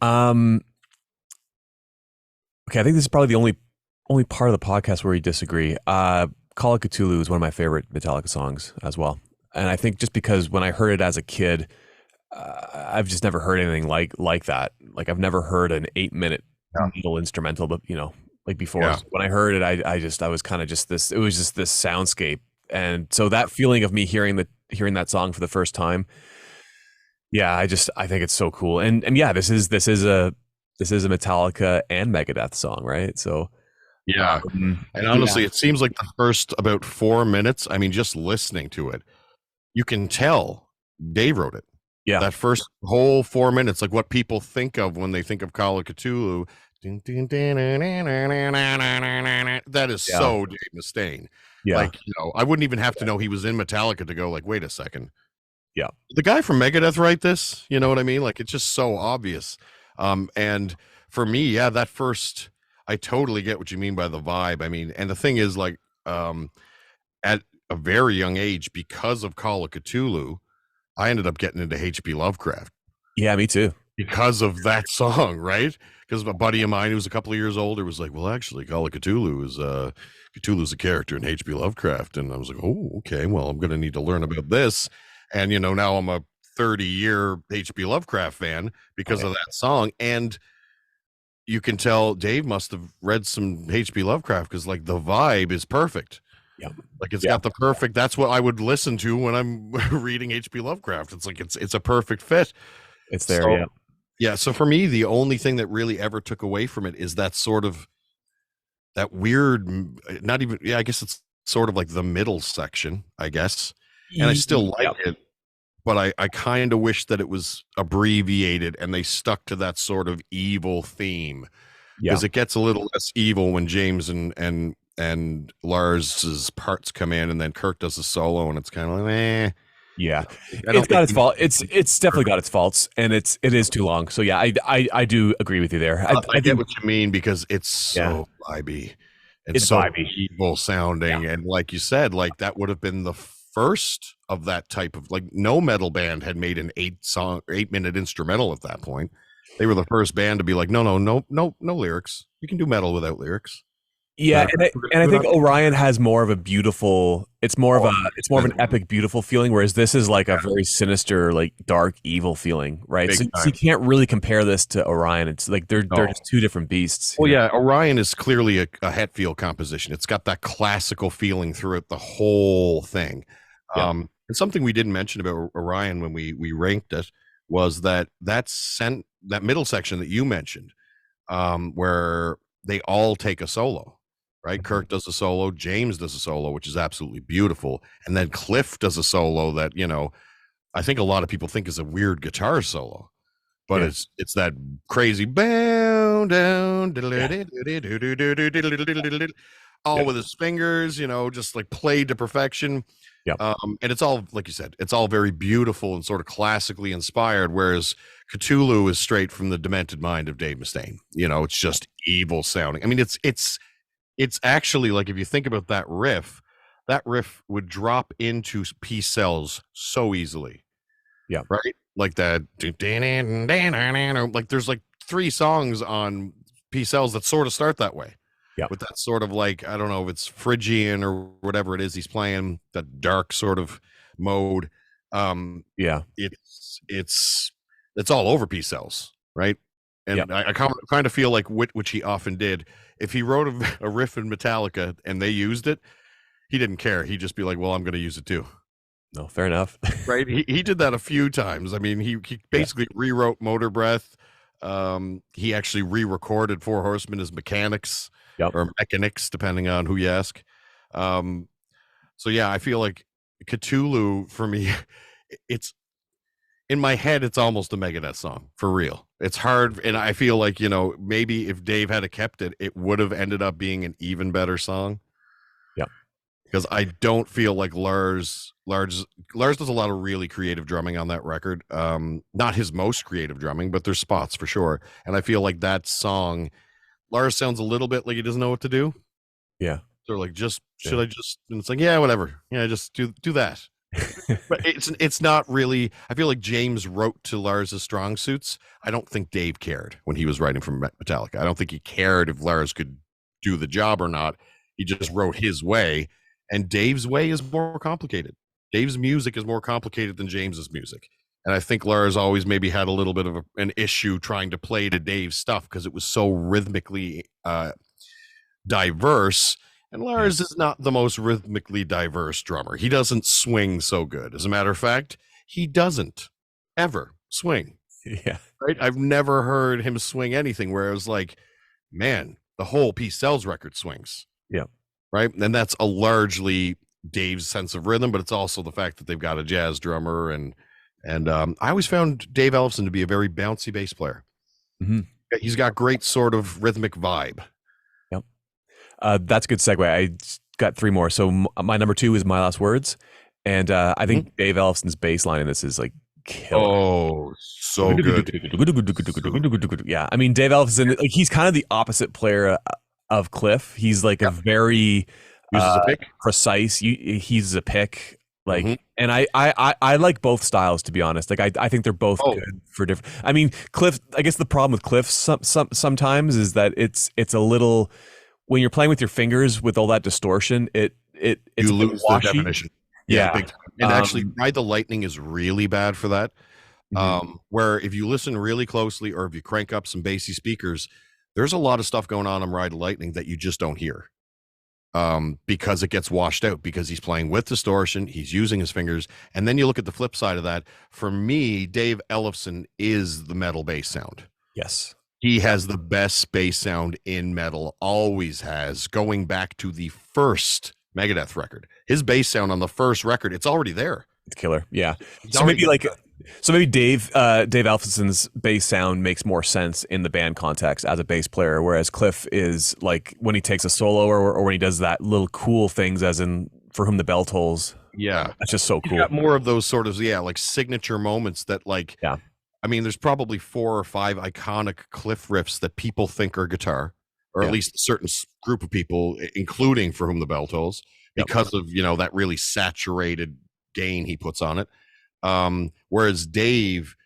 Okay, I think this is probably the only part of the podcast where we disagree. Call of Cthulhu is one of my favorite Metallica songs as well. And I think just because when I heard it as a kid, I've just never heard anything like that. Like I've never heard an 8-minute needle instrumental, but like before. Yeah. So when I heard it, I was kind of just this. It was just this soundscape, and so that feeling of me hearing that song for the first time. Yeah, I think it's so cool, and yeah, this is a Metallica and Megadeth song, right? So yeah, and honestly, it seems like the first about 4 minutes. I mean, just listening to it, you can tell Dave wrote it. Yeah, that first whole 4 minutes, like what people think of when they think of Call of Cthulhu. That is so Dave Mustaine. Yeah. Like, I wouldn't even have to know he was in Metallica to go like, wait a second. Yeah. The guy from Megadeth write this, you know what I mean? Like, it's just so obvious. And for me, that first, I totally get what you mean by the vibe. I mean, and the thing is like, at a very young age, because of Call of Cthulhu, I ended up getting into H.P. Lovecraft. Yeah, me too. because of that song, right? Because a buddy of mine who was a couple of years older was like, well, actually, Call of Cthulhu is Cthulhu's a character in H.P. Lovecraft. And I was like, oh, okay, well, I'm going to need to learn about this. And, now I'm a 30-year H.P. Lovecraft fan because of that song. And you can tell Dave must have read some H.P. Lovecraft because, like, the vibe is perfect. Yeah. Like it's got the perfect, that's what I would listen to when I'm reading H.P. Lovecraft. It's like, it's a perfect fit. It's there. So, yeah. So for me, the only thing that really ever took away from it is that sort of that weird, not even, I guess it's sort of like the middle section, I guess. And I still like it, but I kind of wish that it was abbreviated and they stuck to that sort of evil theme because it gets a little less evil when James and Lars's parts come in and then Kirk does the solo and it's kind of like, yeah, it's got its fault. It's definitely got its faults, and it is too long. So yeah, I do agree with you there. I get what you mean because it's so vibey and it's so vibey. evil sounding, and like you said, like that would have been the first of that type of, like, no metal band had made an 8-minute instrumental at that point. They were the first band to be like, no lyrics. You can do metal without lyrics. Yeah, and I think Orion has more of a beautiful. It's more of an epic, beautiful feeling, whereas this is like a very sinister, like dark, evil feeling, right? So you can't really compare this to Orion. It's like they're just two different beasts. Well, yeah, Orion is clearly a Hetfield composition. It's got that classical feeling throughout the whole thing. And something we didn't mention about Orion when we ranked it was that middle section that you mentioned, where they all take a solo. Right, Kirk does a solo, James does a solo, which is absolutely beautiful, and then Cliff does a solo that I think a lot of people think is a weird guitar solo, but it's that crazy bow down, all with his fingers, just like played to perfection. And it's all, like you said, it's all very beautiful and sort of classically inspired, whereas Cthulhu is straight from the demented mind of Dave Mustaine. It's just evil sounding. I mean, it's actually, like, if you think about that riff would drop into Peace Cells so easily. Yeah. Right? Like that. Like there's like 3 songs on Peace Cells that sort of start that way. Yeah. With that sort of, like, I don't know if it's Phrygian or whatever it is he's playing, that dark sort of mode. It's all over Peace Cells, right? And I kind of feel like, which he often did, if he wrote a riff in Metallica and they used it, he didn't care. He'd just be like, well, I'm going to use it too. No, fair enough. Right? He did that a few times. I mean, he basically rewrote Motor Breath. He actually re-recorded Four Horsemen as mechanics or mechanics, depending on who you ask. So yeah, I feel like Cthulhu, for me, it's, in my head, it's almost a Megadeth song, for real. It's hard, and I feel like, maybe if Dave had kept it, it would have ended up being an even better song. Yeah. Because I don't feel like Lars does a lot of really creative drumming on that record. Not his most creative drumming, but there's spots for sure. And I feel like that song, Lars sounds a little bit like he doesn't know what to do. Yeah. So like, should I just, and it's like, yeah, whatever. Yeah, just do that. But it's not really, I feel like James wrote to Lars's strong suits. I don't think Dave cared when he was writing for Metallica. I don't think he cared if Lars could do the job or not. He just wrote his way, and Dave's way is more complicated. Dave's music is more complicated than James's music. And I think Lars always maybe had a little bit of an issue trying to play to Dave's stuff because it was so rhythmically diverse. And Lars is not the most rhythmically diverse drummer. He doesn't swing so good. As a matter of fact, he doesn't ever swing. Yeah. Right? I've never heard him swing anything where it was like, man, the whole Peace Cells record swings. Yeah. Right? And that's a largely Dave's sense of rhythm, but it's also the fact that they've got a jazz drummer. And I always found Dave Ellefson to be a very bouncy bass player. Mm-hmm. He's got great sort of rhythmic vibe. That's a good segue. I got 3 more. So my number 2 is My Last Words. And I think Dave Ellefson's bass line in this is like killer. Oh, so good. Yeah. I mean, Dave Ellefson, like, he's kind of the opposite player of Cliff. He's like a very precise. He uses a pick. Mhm. Like, and I like both styles, to be honest. Like, I think they're both Oh, good for different. I mean, Cliff. I guess the problem with Cliff sometimes is that it's a little, when you're playing with your fingers with all that distortion, it's you a bit lose the washy. definition. Yeah, Yeah. big time. And actually, Ride the Lightning is really bad for that. Mhm. Where if you listen really closely, or if you crank up some bassy speakers, there's a lot of stuff going on Ride the Lightning that you just don't hear. Because it gets washed out because he's playing with distortion, he's using his fingers. And then you look at the flip side of that. For me, Dave Ellefson is the metal bass sound. Yes. He has the best bass sound in metal, always has, going back to the first Megadeth record. His bass sound on the first record, it's already there. It's killer. Yeah. He's So already maybe got like, that. so maybe Dave Alphonson's bass sound makes more sense in the band context as a bass player, whereas Cliff is like when he takes a solo, or when he does that little cool things, as in For Whom the Bell Tolls. Yeah. That's just so He's cool. got more of those sort of, like signature moments that, like, Yeah. I mean, there's probably 4 or 5 iconic Cliff riffs that people think are guitar, or at Yeah. least a certain group of people, including For Whom the Bell Tolls, Yep. because of, that really saturated gain he puts on it. Whereas Dave,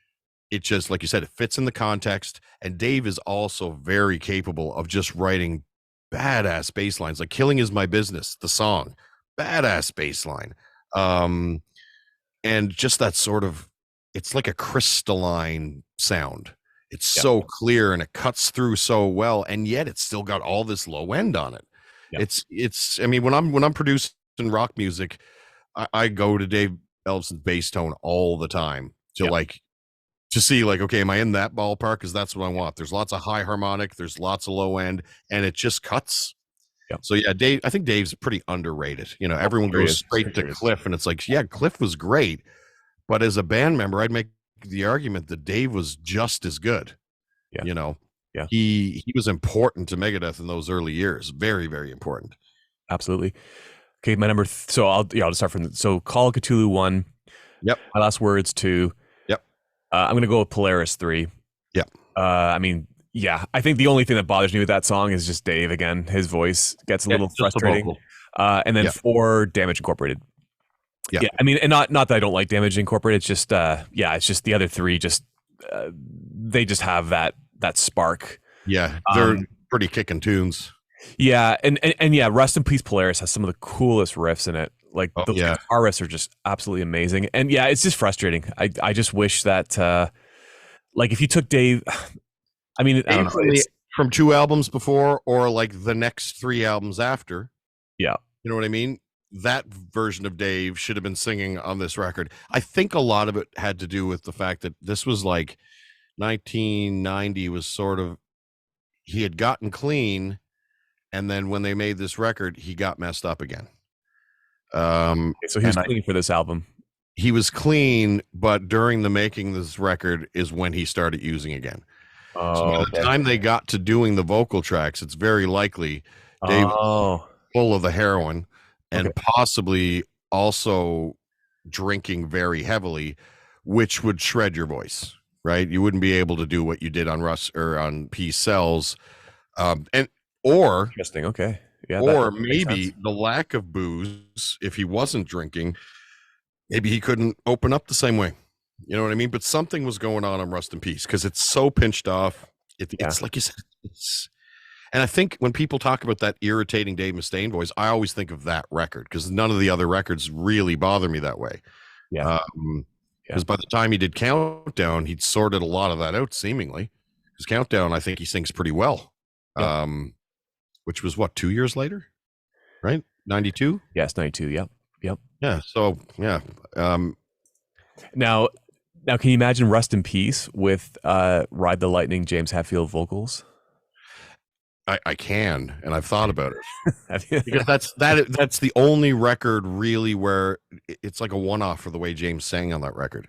it just, like you said, it fits in the context. And Dave is also very capable of just writing badass bass lines, like Killing Is My Business, the song, badass bass line. And just that sort of, it's like a crystalline sound. It's Yeah. so clear and it cuts through so well, and yet it's still got all this low end on it. Yeah. It's I mean, when I'm producing rock music, I go to Dave Ellefson's bass tone all the time to Yeah. to see, like, okay, am I in that ballpark? Because that's what I want. There's lots of high harmonic, there's lots of low end, and it just cuts. Yeah. So yeah, Dave, I think Dave's pretty underrated. Everyone Sure he goes is. straight to Cliff, and it's like, yeah, Cliff was great, but as a band member, I'd make the argument that Dave was just as good. Yeah. You know, Yeah. he was important to Megadeth in those early years. Very, very important. Absolutely. Okay, my number. So I'll just start from. So Call of Cthulhu 1. Yep. My Last Words 2. Yep. I'm gonna go with Polaris 3. Yep. I mean, yeah, I think the only thing that bothers me with that song is just Dave again. His voice gets a little just the frustrating. vocal. And then Yep. 4, Damage Incorporated. Yep. Yeah, I mean, and not that I don't like Damage Incorporated. It's just, it's just the other 3. Just they just have that spark. Yeah, they're pretty kicking tunes. Yeah, and yeah, Rest in Peace Polaris has some of the coolest riffs in it. Like those guitar riffs are just absolutely amazing. And yeah, it's just frustrating. I just wish that like if you took Dave, I mean, I don't know, from 2 albums before, or like the next 3 albums after. Yeah. You know what I mean? That version of Dave should have been singing on this record. I think a lot of it had to do with the fact that this was like 1990 was sort of, he had gotten clean, and then when they made this record, he got messed up again. So he was clean for this album. He was clean, but during the making of this record is when he started using again. So by the time they got to doing the vocal tracks, it's very likely Dave was full of the heroin and possibly also drinking very heavily, which would shred your voice, right? You wouldn't be able to do what you did on Russ or on Peace Sells. Interesting. Okay. Yeah. Or maybe the lack of booze, if he wasn't drinking, maybe he couldn't open up the same way. You know what I mean? But something was going on Rust in Peace, because it's so pinched off. It's like you said, and I think when people talk about that irritating Dave Mustaine voice, I always think of that record, because none of the other records really bother me that way. Yeah. Because by the time he did Countdown, he'd sorted a lot of that out, seemingly. Because Countdown, I think he sings pretty well. Which was what, 2 years later, right? 92. Yes, 92. Yep. Yeah. So yeah. Now, can you imagine Rest in Peace with Ride the Lightning, James Hetfield vocals? I can, and I've thought about it because that's the only record really where it's like a one-off for the way James sang on that record.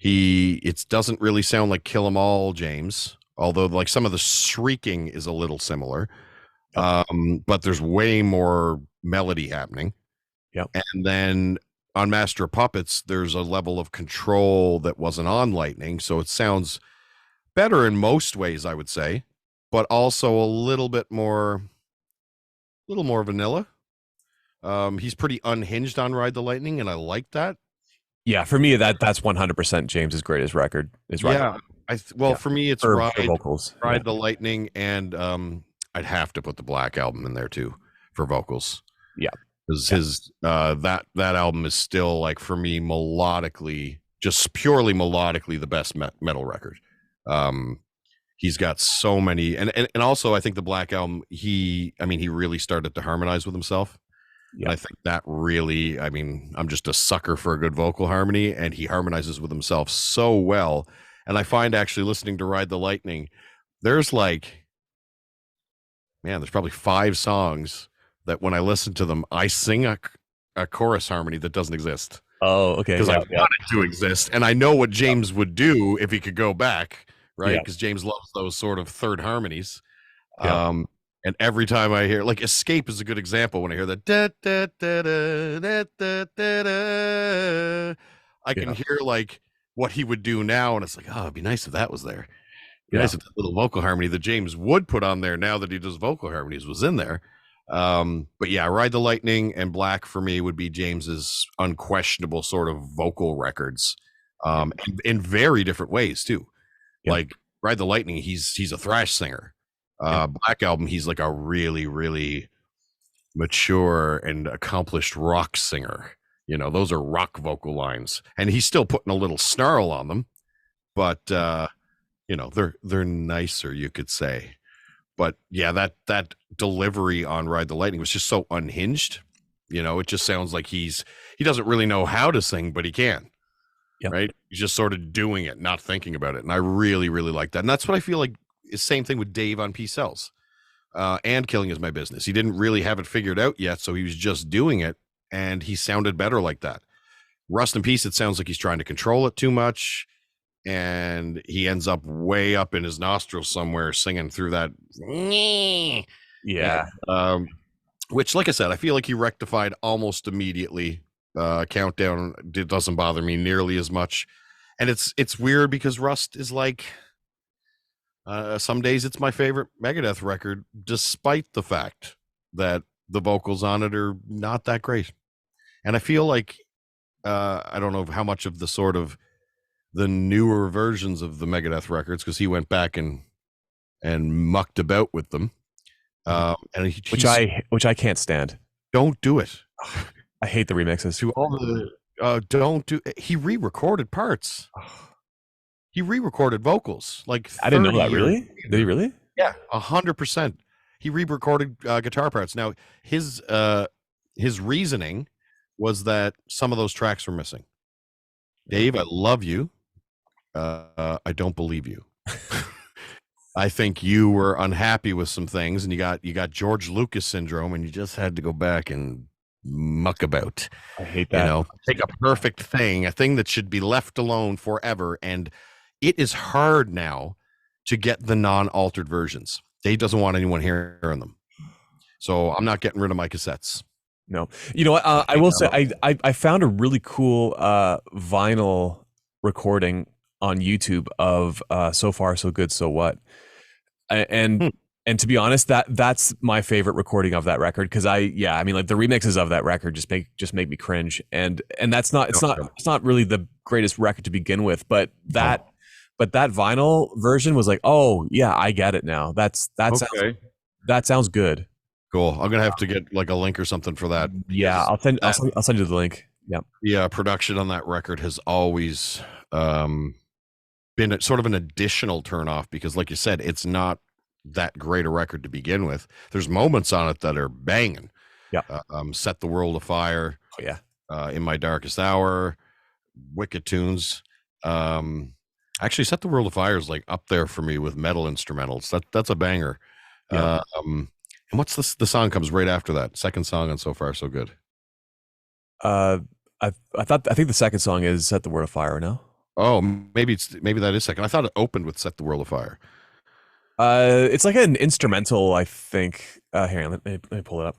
It doesn't really sound like Kill 'Em All James, although like some of the shrieking is a little similar. But there's way more melody happening. Yep. And then on Master of Puppets, there's a level of control that wasn't on Lightning, so it sounds better in most ways, I would say, but also a little more vanilla. He's pretty unhinged on Ride the Lightning, and I like that. Yeah, for me that's 100% James's greatest record. Yeah, for me it's for vocals. Ride the Lightning, and I'd have to put the Black Album in there too for vocals. Yeah, because his that album is still, like, for me, melodically, just purely melodically, the best metal record. He's got so many, and also I think the Black Album, he really started to harmonize with himself. Yeah. And I think that really, I'm just a sucker for a good vocal harmony, and he harmonizes with himself so well. And I find, actually, listening to Ride the Lightning, there's probably 5 songs that when I listen to them, I sing a chorus harmony that doesn't exist. Oh, okay. Because I want it to exist. And I know what James would do if he could go back, right? Because James loves those sort of third harmonies. Yeah. And every time I hear, like, Escape is a good example. When I hear that, da, da, da, da, da, da, da, da, I can hear, like, what he would do now. And it's like, oh, it'd be nice if that was there. It'd be nice if the little vocal harmony that James would put on there, now that he does vocal harmonies, was in there. But yeah, Ride the Lightning and Black for me would be James's unquestionable sort of vocal records, in very different ways too. Like Ride the Lightning, he's a thrash singer. Black Album, he's like a really, really mature and accomplished rock singer. Those are rock vocal lines, and he's still putting a little snarl on them, but they're nicer, you could say. But yeah, that delivery on Ride the Lightning was just so unhinged. It just sounds like he doesn't really know how to sing, but he can. Yep. Right? He's just sort of doing it, not thinking about it. And I really, really like that. And that's what I feel like is same thing with Dave on Peace Sells, and Killing Is My Business. He didn't really have it figured out yet, so he was just doing it, and he sounded better like that. Rust in Peace, it sounds like he's trying to control it too much, and he ends up way up in his nostrils somewhere singing through that. Yeah. Which, like I said, I feel like he rectified almost immediately. Countdown, it doesn't bother me nearly as much. And it's weird because Rust is like, some days it's my favorite Megadeth record, despite the fact that the vocals on it are not that great. And I feel like, I don't know how much of the sort of the newer versions of the Megadeth records, because he went back and mucked about with them, and which I can't stand. Don't do it. I hate the remixes. To all the don't do. He re-recorded parts. He re-recorded vocals. Like, I didn't know that. Really? Did he really? Yeah, 100%. He re-recorded guitar parts. Now his reasoning was that some of those tracks were missing. Dave, I love you. I don't believe you. I think you were unhappy with some things, and you got George Lucas syndrome, and you just had to go back and muck about. I hate that. Take a perfect thing, a thing that should be left alone forever, and it is hard now to get the non-altered versions. Dave doesn't want anyone hearing them, so I'm not getting rid of my cassettes. No, you know what? I will say I found a really cool vinyl recording on YouTube of So Far So Good So What, and to be honest, that's my favorite recording of that record, because like the remixes of that record just make me cringe, and it's not really the greatest record to begin with, but that vinyl version was like, oh yeah, I get it now. That sounds good. Cool. I'm gonna have to get like a link or something for that. Yeah, I'll send you the link. Yeah. Yeah, production on that record has always been sort of an additional turnoff, because, like you said, it's not that great a record to begin with. There's moments on it that are banging. Yeah. Set the World Afire. Oh yeah. In My Darkest Hour. Wicked tunes. Actually, Set the World Afire is like up there for me with metal instrumentals. That's a banger. Yeah. And what's the song comes right after that? Second song on So Far So Good. I think the second song is Set the World Afire. No. Oh, maybe that is second. I thought it opened with Set the World Afire. It's like an instrumental, I think. Here, let me pull it up.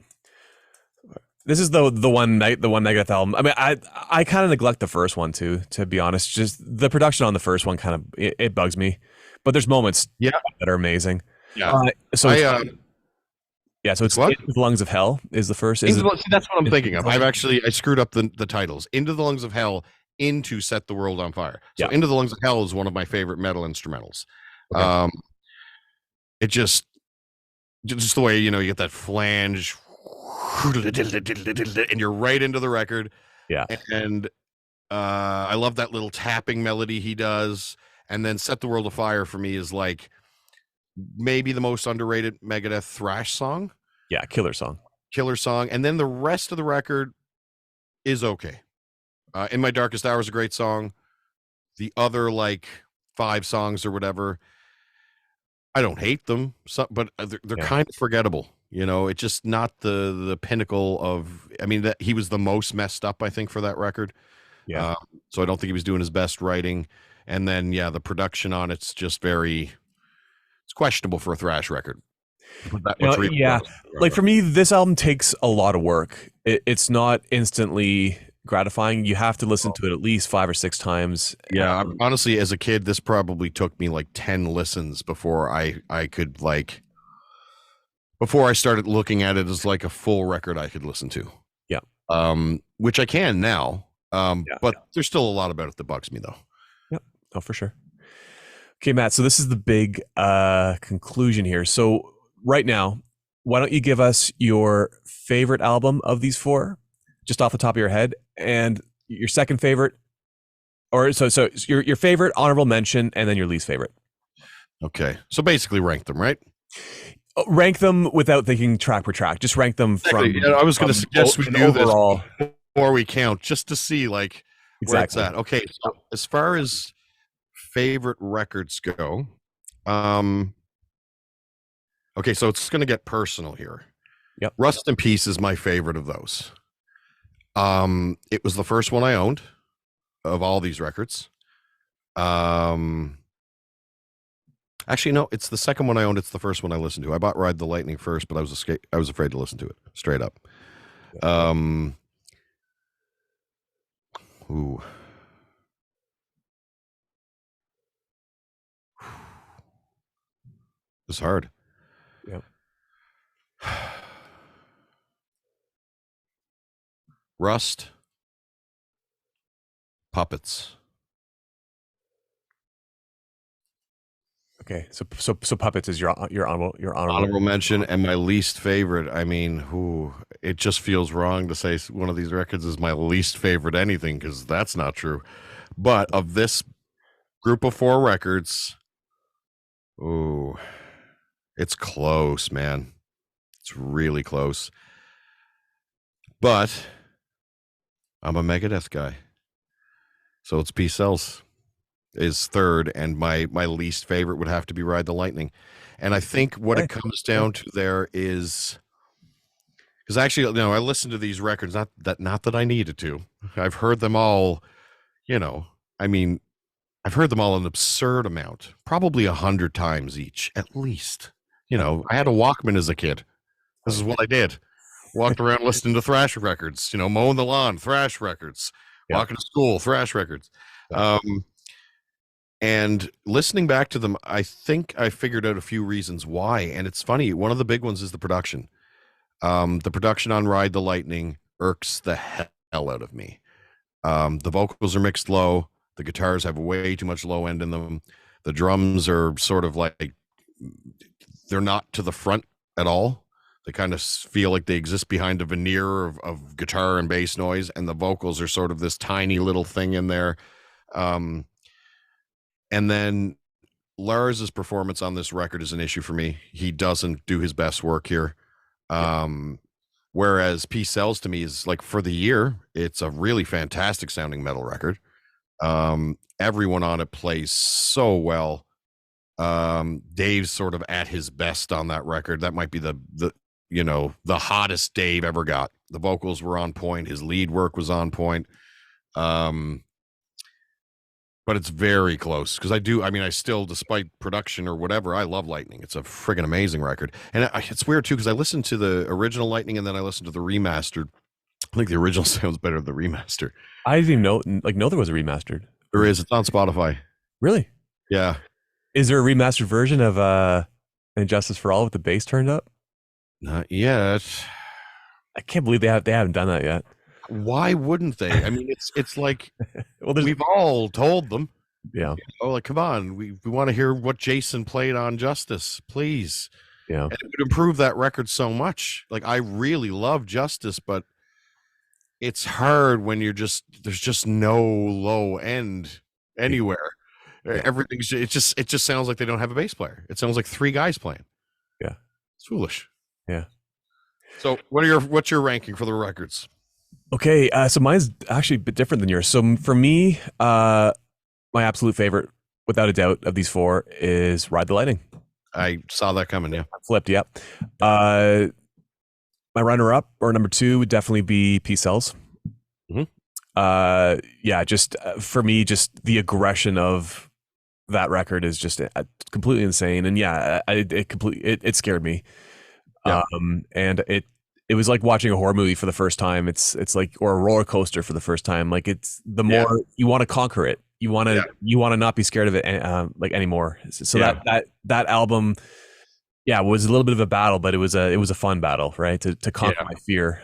This is the one Megadeth album. I mean, I kind of neglect the first one too, to be honest. Just the production on the first one kind of it bugs me, but there's moments that are amazing. Yeah. Yeah, so it's What? Into the Lungs of Hell is the first. See, that's what I'm thinking of. Into I screwed up the titles. Into the Lungs of Hell, into Set the World on Fire. So Yeah. Into the Lungs of Hell is one of my favorite metal instrumentals. Okay. It just the way, you get that flange and you're right into the record. Yeah. And I love that little tapping melody he does. And then Set the World Afire for me is like maybe the most underrated Megadeth thrash song. Yeah, killer song. And then the rest of the record is okay. In My Darkest Hour is a great song. The other like 5 songs or whatever, I don't hate them, but they're kind of forgettable. It's just not the pinnacle of. I mean, that he was the most messed up, I think, for that record. Yeah. So I don't think he was doing his best writing. And then the production on it's just it's questionable for a thrash record. Like for me, this album takes a lot of work. It's not instantly gratifying. You have to listen to it at least 5 or 6 times. Honestly, as a kid, this probably took me like 10 listens before I could before I started looking at it as like a full record I could listen to. Which I can now. But there's still a lot about it that bugs me though. Yep. Oh, for sure. Okay, Matt. So this is the big conclusion here. So right now, why don't you give us your favorite album of these 4, just off the top of your head, and your second favorite, or so your favorite, honorable mention, and then your least favorite. Okay. So basically rank them, right? Rank them without thinking track per track. Just rank them from. I was going to suggest we do overall this before we count, just to see like where it's at. Okay. So as far as favorite records go, okay, so it's going to get personal here. Yep. Rust in Peace is my favorite of those. It was the first one I owned of all these records. Actually, no, it's the second one I owned. It's the first one I listened to. I bought Ride the Lightning first, but I was afraid to listen to it straight up. Ooh. It's hard. Yep. Rust, Puppets. Okay, so Puppets is your honorable mention, and my least favorite. I mean, it just feels wrong to say one of these records is my least favorite anything, because that's not true. But of this group of 4 records, it's close, man. It's really close. But I'm a Megadeth guy, so it's Peace Sells is third, and my least favorite would have to be Ride the Lightning. And I think what it comes down to there is, because actually, I listened to these records, not that I needed to. I've heard them all, I mean, I've heard them all an absurd amount, probably 100 times each, at least. I had a Walkman as a kid. This is what I did. Walked around listening to thrash records, mowing the lawn, thrash records, walking to school, thrash records. And listening back to them, I think I figured out a few reasons why. And it's funny. One of the big ones is the production. The production on Ride the Lightning irks the hell out of me. The vocals are mixed low. The guitars have way too much low end in them. The drums are sort of like, they're not to the front at all. They kind of feel like they exist behind a veneer of guitar and bass noise. And the vocals are sort of this tiny little thing in there. And then Lars's performance on this record is an issue for me. He doesn't do his best work here. Whereas Peace Sells to me is like, for the year, it's a really fantastic sounding metal record. Everyone on it plays so well. Dave's sort of at his best on that record. That might be the hottest Dave ever got. The vocals were on point. His lead work was on point. But it's very close, because I still, despite production or whatever, I love Lightning. It's a friggin' amazing record. And it's weird too, because I listened to the original Lightning and then I listened to the remastered. I think the original sounds better than the remaster. I didn't even know there was a remastered. There is. It's on Spotify. Really? Yeah. Is there a remastered version of Injustice for All with the bass turned up? Not yet. I can't believe they haven't done that yet. Why wouldn't they? I mean, it's like Well, we've all told them. yeah, Oh, like, come on, we want to hear what Jason played on Justice, please. yeah, And it would improve that record so much. Like, I really love Justice, but it's hard when there's just no low end anywhere. Yeah. Everything's it just sounds like they don't have a bass player. It sounds like three guys playing. Yeah, It's foolish. yeah. So what's your ranking for the records? Okay, so mine's actually a bit different than yours. So for me, my absolute favorite, without a doubt, of these four is Ride the Lightning. I saw that coming. Yeah, Flipped, yep. My runner-up or number two would definitely be Peace Cells. Mhm. Yeah, just for me, just the aggression of that record is just completely insane, and yeah, it scared me. Yeah. And it was like watching a horror movie for the first time. It's like, or a roller coaster for the first time. Like, it's the more you want to conquer it, you want to not be scared of it like anymore. So that album, yeah, was a little bit of a battle, but it was a fun battle, right? To conquer my fear.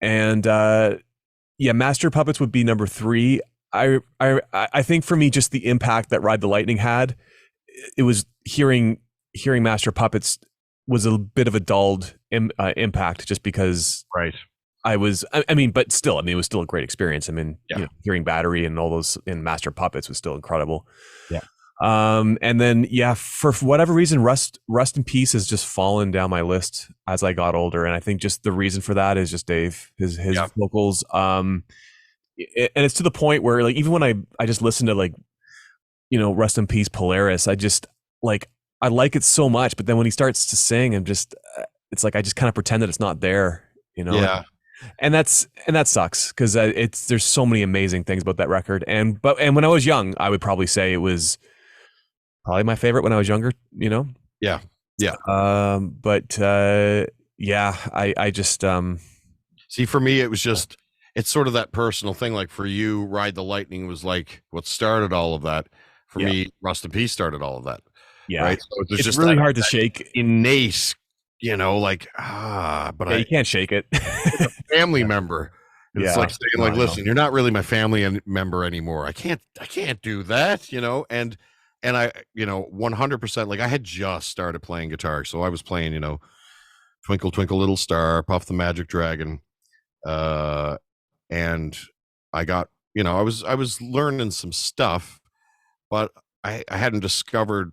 And Master Puppets would be number three. I think for me, just the impact that Ride the Lightning had, it was hearing Master Puppets was a bit of a dulled impact, just because I mean, but still, I mean, it was still a great experience. I mean, hearing Battery and all those in Master Puppets was still incredible. Yeah. And then, for whatever reason, Rust in Peace has just fallen down my list as I got older. And I think just the reason for that is just Dave, his vocals. And it's to the point where, like, even when I just listen to, like, Rust in Peace, Polaris, I just I like it so much, but then when he starts to sing, it's like I just kind of pretend that it's not there, Yeah. And that sucks, because there's so mmany amazing things about that record. And when I was young, I would probably say it was probably my favorite when I was younger, Yeah. I just see, for me, it was just, it's sort of that personal thing. Like, for you, Ride the Lightning was like what started all of that. For me, Rust in Peace started all of that. Yeah. Right. So it's just really hard to shake. Innate, but you can't shake it. It's a family member. It's like saying, like, listen, you're not really my family member anymore. I can't do that, and I, 100%, like, I had just started playing guitar. So I was playing, Twinkle, Twinkle, Little Star, Puff the Magic Dragon. And I got, I was learning some stuff, but I hadn't discovered,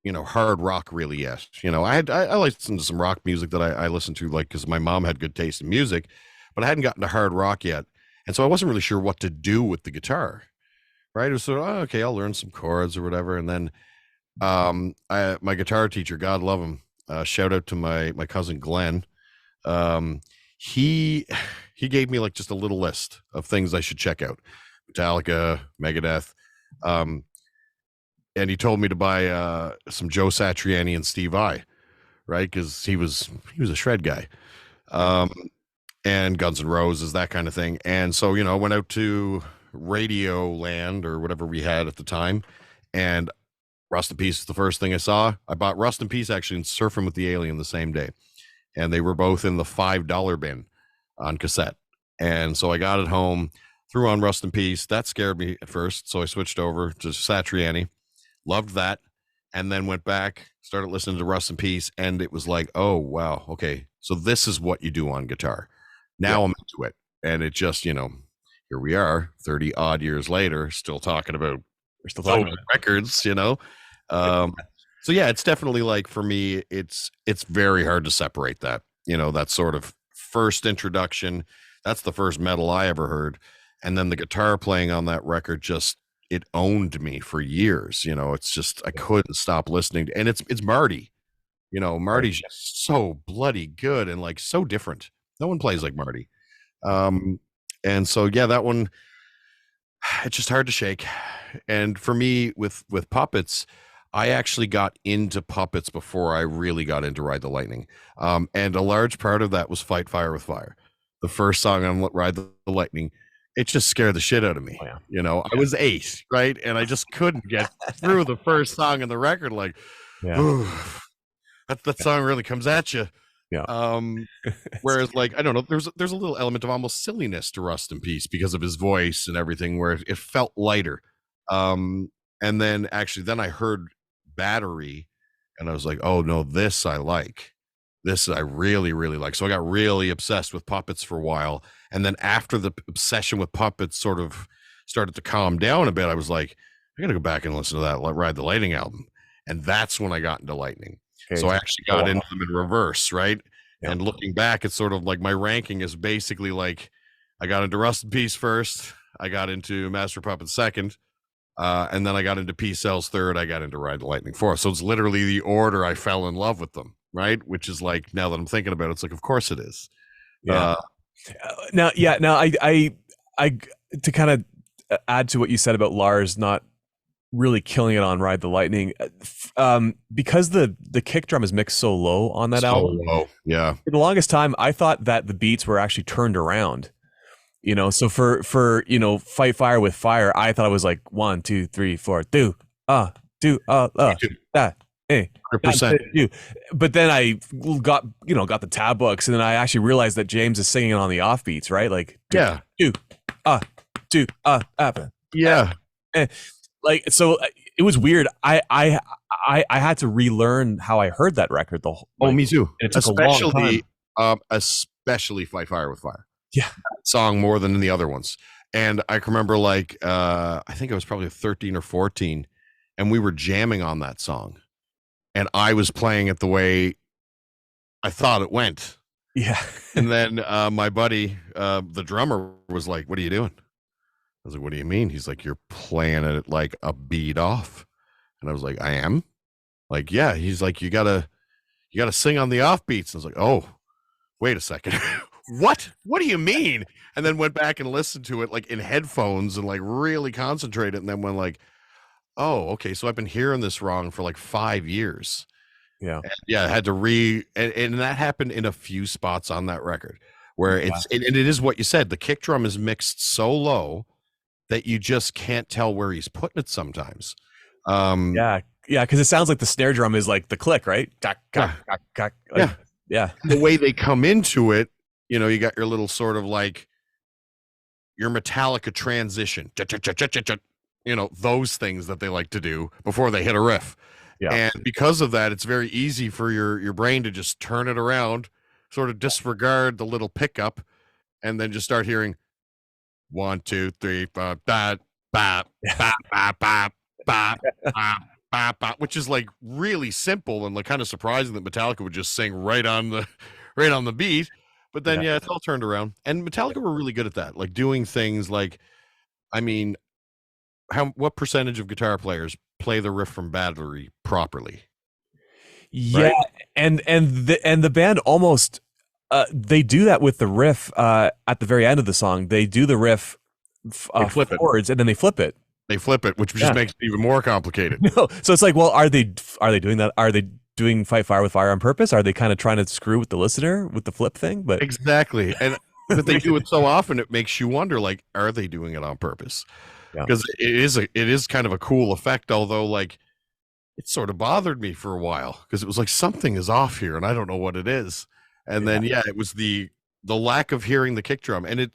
hard rock really yet. I listened to some rock music that I listened to, like, because my mom had good taste in music, but I hadn't gotten to hard rock yet. And so I wasn't really sure what to do with the guitar, right? It was sort of, okay, I'll learn some chords or whatever. And then my guitar teacher, God love him, shout out to my cousin Glenn. He gave me, like, just a little list of things I should check out: Metallica, Megadeth, and he told me to buy some Joe Satriani and Steve Vai, right? Because he was a shred guy, and Guns N' Roses, that kind of thing. And so, I went out to Radio Land or whatever we had at the time, and Rust in Peace is the first thing I saw. I bought Rust in Peace actually and Surfing with the Alien the same day, and they were both in the $5 bin on cassette. And so I got it home, threw on Rust in Peace. That scared me at first, so I switched over to Satriani. Loved that, and then went back, started listening to Rust in Peace, and it was like, oh wow, okay, so this is what you do on guitar. Now I'm into it, and it just, here we are, 30 odd years later, still talking about records, So yeah, it's definitely, like, for me, it's very hard to separate that, that sort of first introduction. That's the first metal I ever heard, and then the guitar playing on that record just, it owned me for years. It's just, I couldn't stop listening to, and it's Marty. Marty's just so bloody good and, like, so different. No one plays like Marty. And so that one, it's just hard to shake. And for me, with Puppets, I actually got into Puppets before I really got into Ride the Lightning. And a large part of that was Fight Fire with Fire. The first song on Ride the Lightning, it just scared the shit out of me. I was 8, right? And I just couldn't get through the first song on the record. Like, that song really comes at you. Yeah. Whereas, like, I don't know, there's a little element of almost silliness to Rust in Peace because of his voice and everything, where it felt lighter. And then actually, then I heard Battery, and I was like, oh no, this I like. This I really, really like. So I got really obsessed with Puppets for a while, and then after the obsession with Puppets sort of started to calm down a bit, I was like, I gotta go back and listen to that Ride the Lightning album, and that's when I got into Lightning. Okay, So I actually got into them in reverse, right? Yeah. And looking back, it's sort of like my ranking is basically like I got into Rust in Peace first, I got into Master Puppets second, and then I got into Peace Cells third, I got into Ride the Lightning fourth. So it's literally the order I fell in love with them, right? Which is like, now that I'm thinking about it, it's like, of course it is. Yeah. Now, I to kind of add to what you said about Lars not really killing it on Ride the Lightning, because the kick drum is mixed so low on that album. Low. Yeah. For the longest time, I thought that the beats were actually turned around. You know, so for Fight Fire with Fire, I thought it was like 1, 2, 3, 4, that, 100%. But then I got the tab books, and then I actually realized that James is singing on the offbeats, right? Like yeah. Like, so it was weird. I had to relearn how I heard that record. Me too. And it took a long time. Especially Fight Fire with Fire. Yeah, that song more than the other ones. And I can remember, like, I think I was probably 13 or 14, and we were jamming on that song, and I was playing it the way I thought it went. Yeah. And then my buddy, the drummer, was like, "What are you doing?" I was like, "What do you mean?" He's like, "You're playing it like a beat off." And I was like, "I am?" Like, yeah. He's like, you gotta sing on the offbeats. I was like, "Oh, wait a second." What do you mean? And then went back and listened to it like in headphones and like really concentrated, and then went like, oh, okay, so I've been hearing this wrong for like 5 years. Yeah. And yeah, I had to and that happened in a few spots on that record where and it is what you said, the kick drum is mixed so low that you just can't tell where he's putting it sometimes. Because it sounds like the snare drum is like the click, right? Yeah. The way they come into it, you got your little sort of like your Metallica transition, those things that they like to do before they hit a riff. Yeah. And because of that, it's very easy for your brain to just turn it around, sort of disregard the little pickup, and then just start hearing 1, 2, 3, 4, ba ba ba ba ba ba ba, which is like really simple and like kind of surprising that Metallica would just sing right on the beat. But then, it's all turned around. And Metallica were really good at that, like doing things like, I mean, what percentage of guitar players play the riff from Battery properly? Yeah, right? and the band almost they do that with the riff at the very end of the song. They do the riff forwards, and then they flip it. They flip it, which just makes it even more complicated. No, so it's like, well, are they doing that? Are they doing Fight Fire with Fire on purpose? Are they kind of trying to screw with the listener with the flip thing? But exactly, and but they do it so often, it makes you wonder, like, are they doing it on purpose? Because it is kind of a cool effect, although like it sort of bothered me for a while because it was like something is off here and I don't know what it is. And then it was the lack of hearing the kick drum, and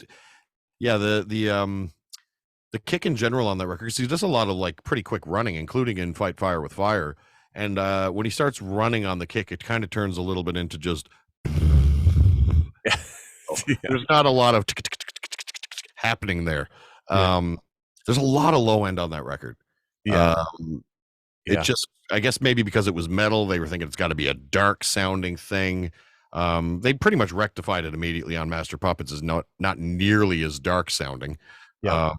the kick in general on that record, because he does a lot of like pretty quick running, including in Fight Fire with Fire. And when he starts running on the kick, it kind of turns a little bit into just there's not a lot of happening there. There's a lot of low end on that record. It just, I guess maybe because it was metal, they were thinking it's got to be a dark sounding thing. They pretty much rectified it immediately on Master Puppets as not nearly as dark sounding. But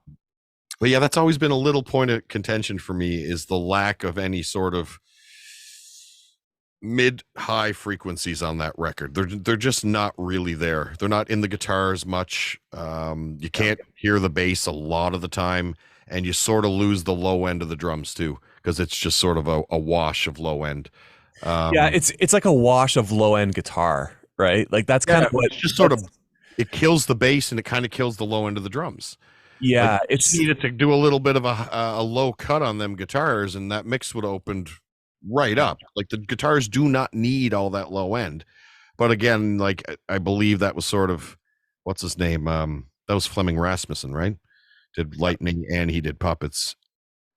that's always been a little point of contention for me, is the lack of any sort of mid-high frequencies on that record. They're just not really there. They're not in the guitars much. You can't hear the bass a lot of the time, and you sort of lose the low end of the drums too, because it's just sort of a wash of low end. It's like a wash of low end guitar, right? Like that's kind of what it's just sort of, it kills the bass and it kind of kills the low end of the drums. Yeah, like it's needed to do a little bit of a low cut on them guitars, and that mix would have opened right up. Like the guitars do not need all that low end, But again, like I believe that was sort of what's his name? That was Fleming Rasmussen, right? Did Lightning and he did Puppets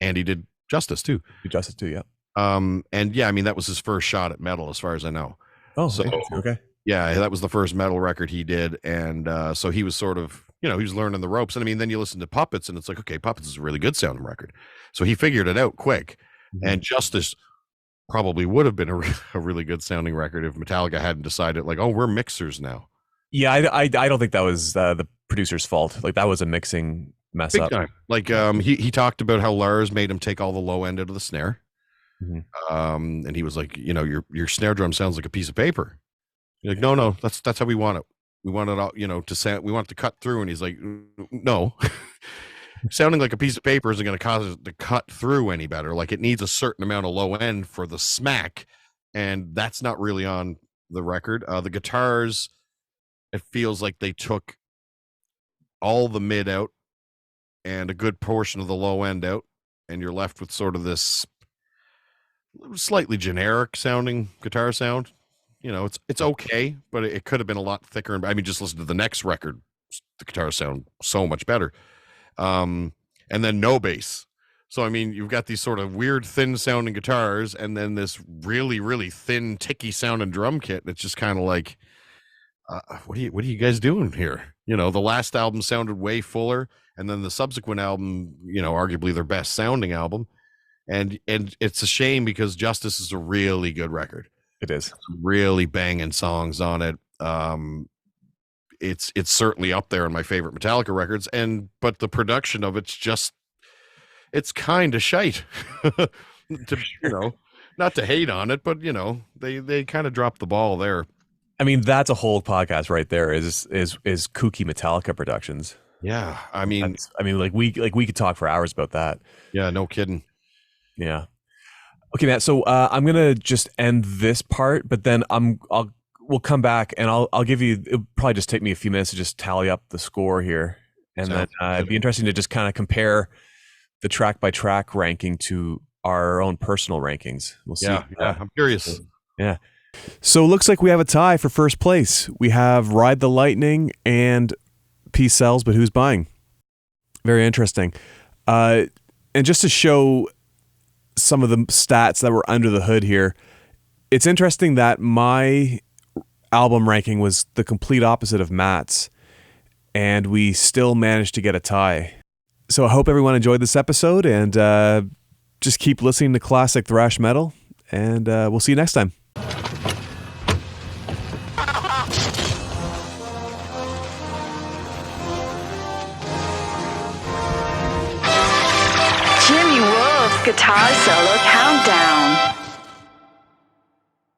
and he did Justice too. Justice too, yeah. And yeah, I mean that was his first shot at metal, as far as I know. Oh, so okay. Yeah, that was the first metal record he did, and so he was sort of, he was learning the ropes. And I mean, then you listen to Puppets, and it's like, okay, Puppets is a really good sounding record. So he figured it out quick, and Justice probably would have been a really good sounding record if Metallica hadn't decided, like, oh, we're mixers now. Yeah, I don't think that was the producer's fault. Like that was a mixing mess Big up. time. Like he talked about how Lars made him take all the low end out of the snare. And he was like, your snare drum sounds like a piece of paper. You're like, no, that's how we want it. We want it all, to sound, we want it to cut through. And he's like, no, sounding like a piece of paper isn't going to cause it to cut through any better. Like it needs a certain amount of low end for the smack. And that's not really on the record. The guitars, it feels like they took all the mid out and a good portion of the low end out, and you're left with sort of this slightly generic sounding guitar sound. It's okay, but it could have been a lot thicker. I mean, just listen to the next record. The guitars sound so much better. And then no bass. So, I mean, you've got these sort of weird thin sounding guitars and then this really, really thin, ticky sounding drum kit. It's just kind of like, what are you guys doing here? The last album sounded way fuller, and then the subsequent album, arguably their best sounding album. And it's a shame because Justice is a really good record. It is really banging songs on it. It's certainly up there in my favorite Metallica records, but the production of it's kind of shite. Not to hate on it, but they kind of dropped the ball there. I mean, that's a whole podcast right there. Is kooky Metallica productions. Yeah, I mean, we could talk for hours about that. Yeah, no kidding. Yeah. Okay, Matt. So I'm gonna just end this part, but then we'll come back and I'll give you. It'll probably just take me a few minutes to just tally up the score here, and then it'd be interesting to just kind of compare the track by track ranking to our own personal rankings. We'll see. Yeah, I'm curious. Yeah. So it looks like we have a tie for first place. We have Ride the Lightning and Peace Sells, but who's buying? Very interesting. And just to show some of the stats that were under the hood here, it's interesting that my album ranking was the complete opposite of Matt's, and we still managed to get a tie. So I hope everyone enjoyed this episode, and just keep listening to classic thrash metal, and we'll see you next time.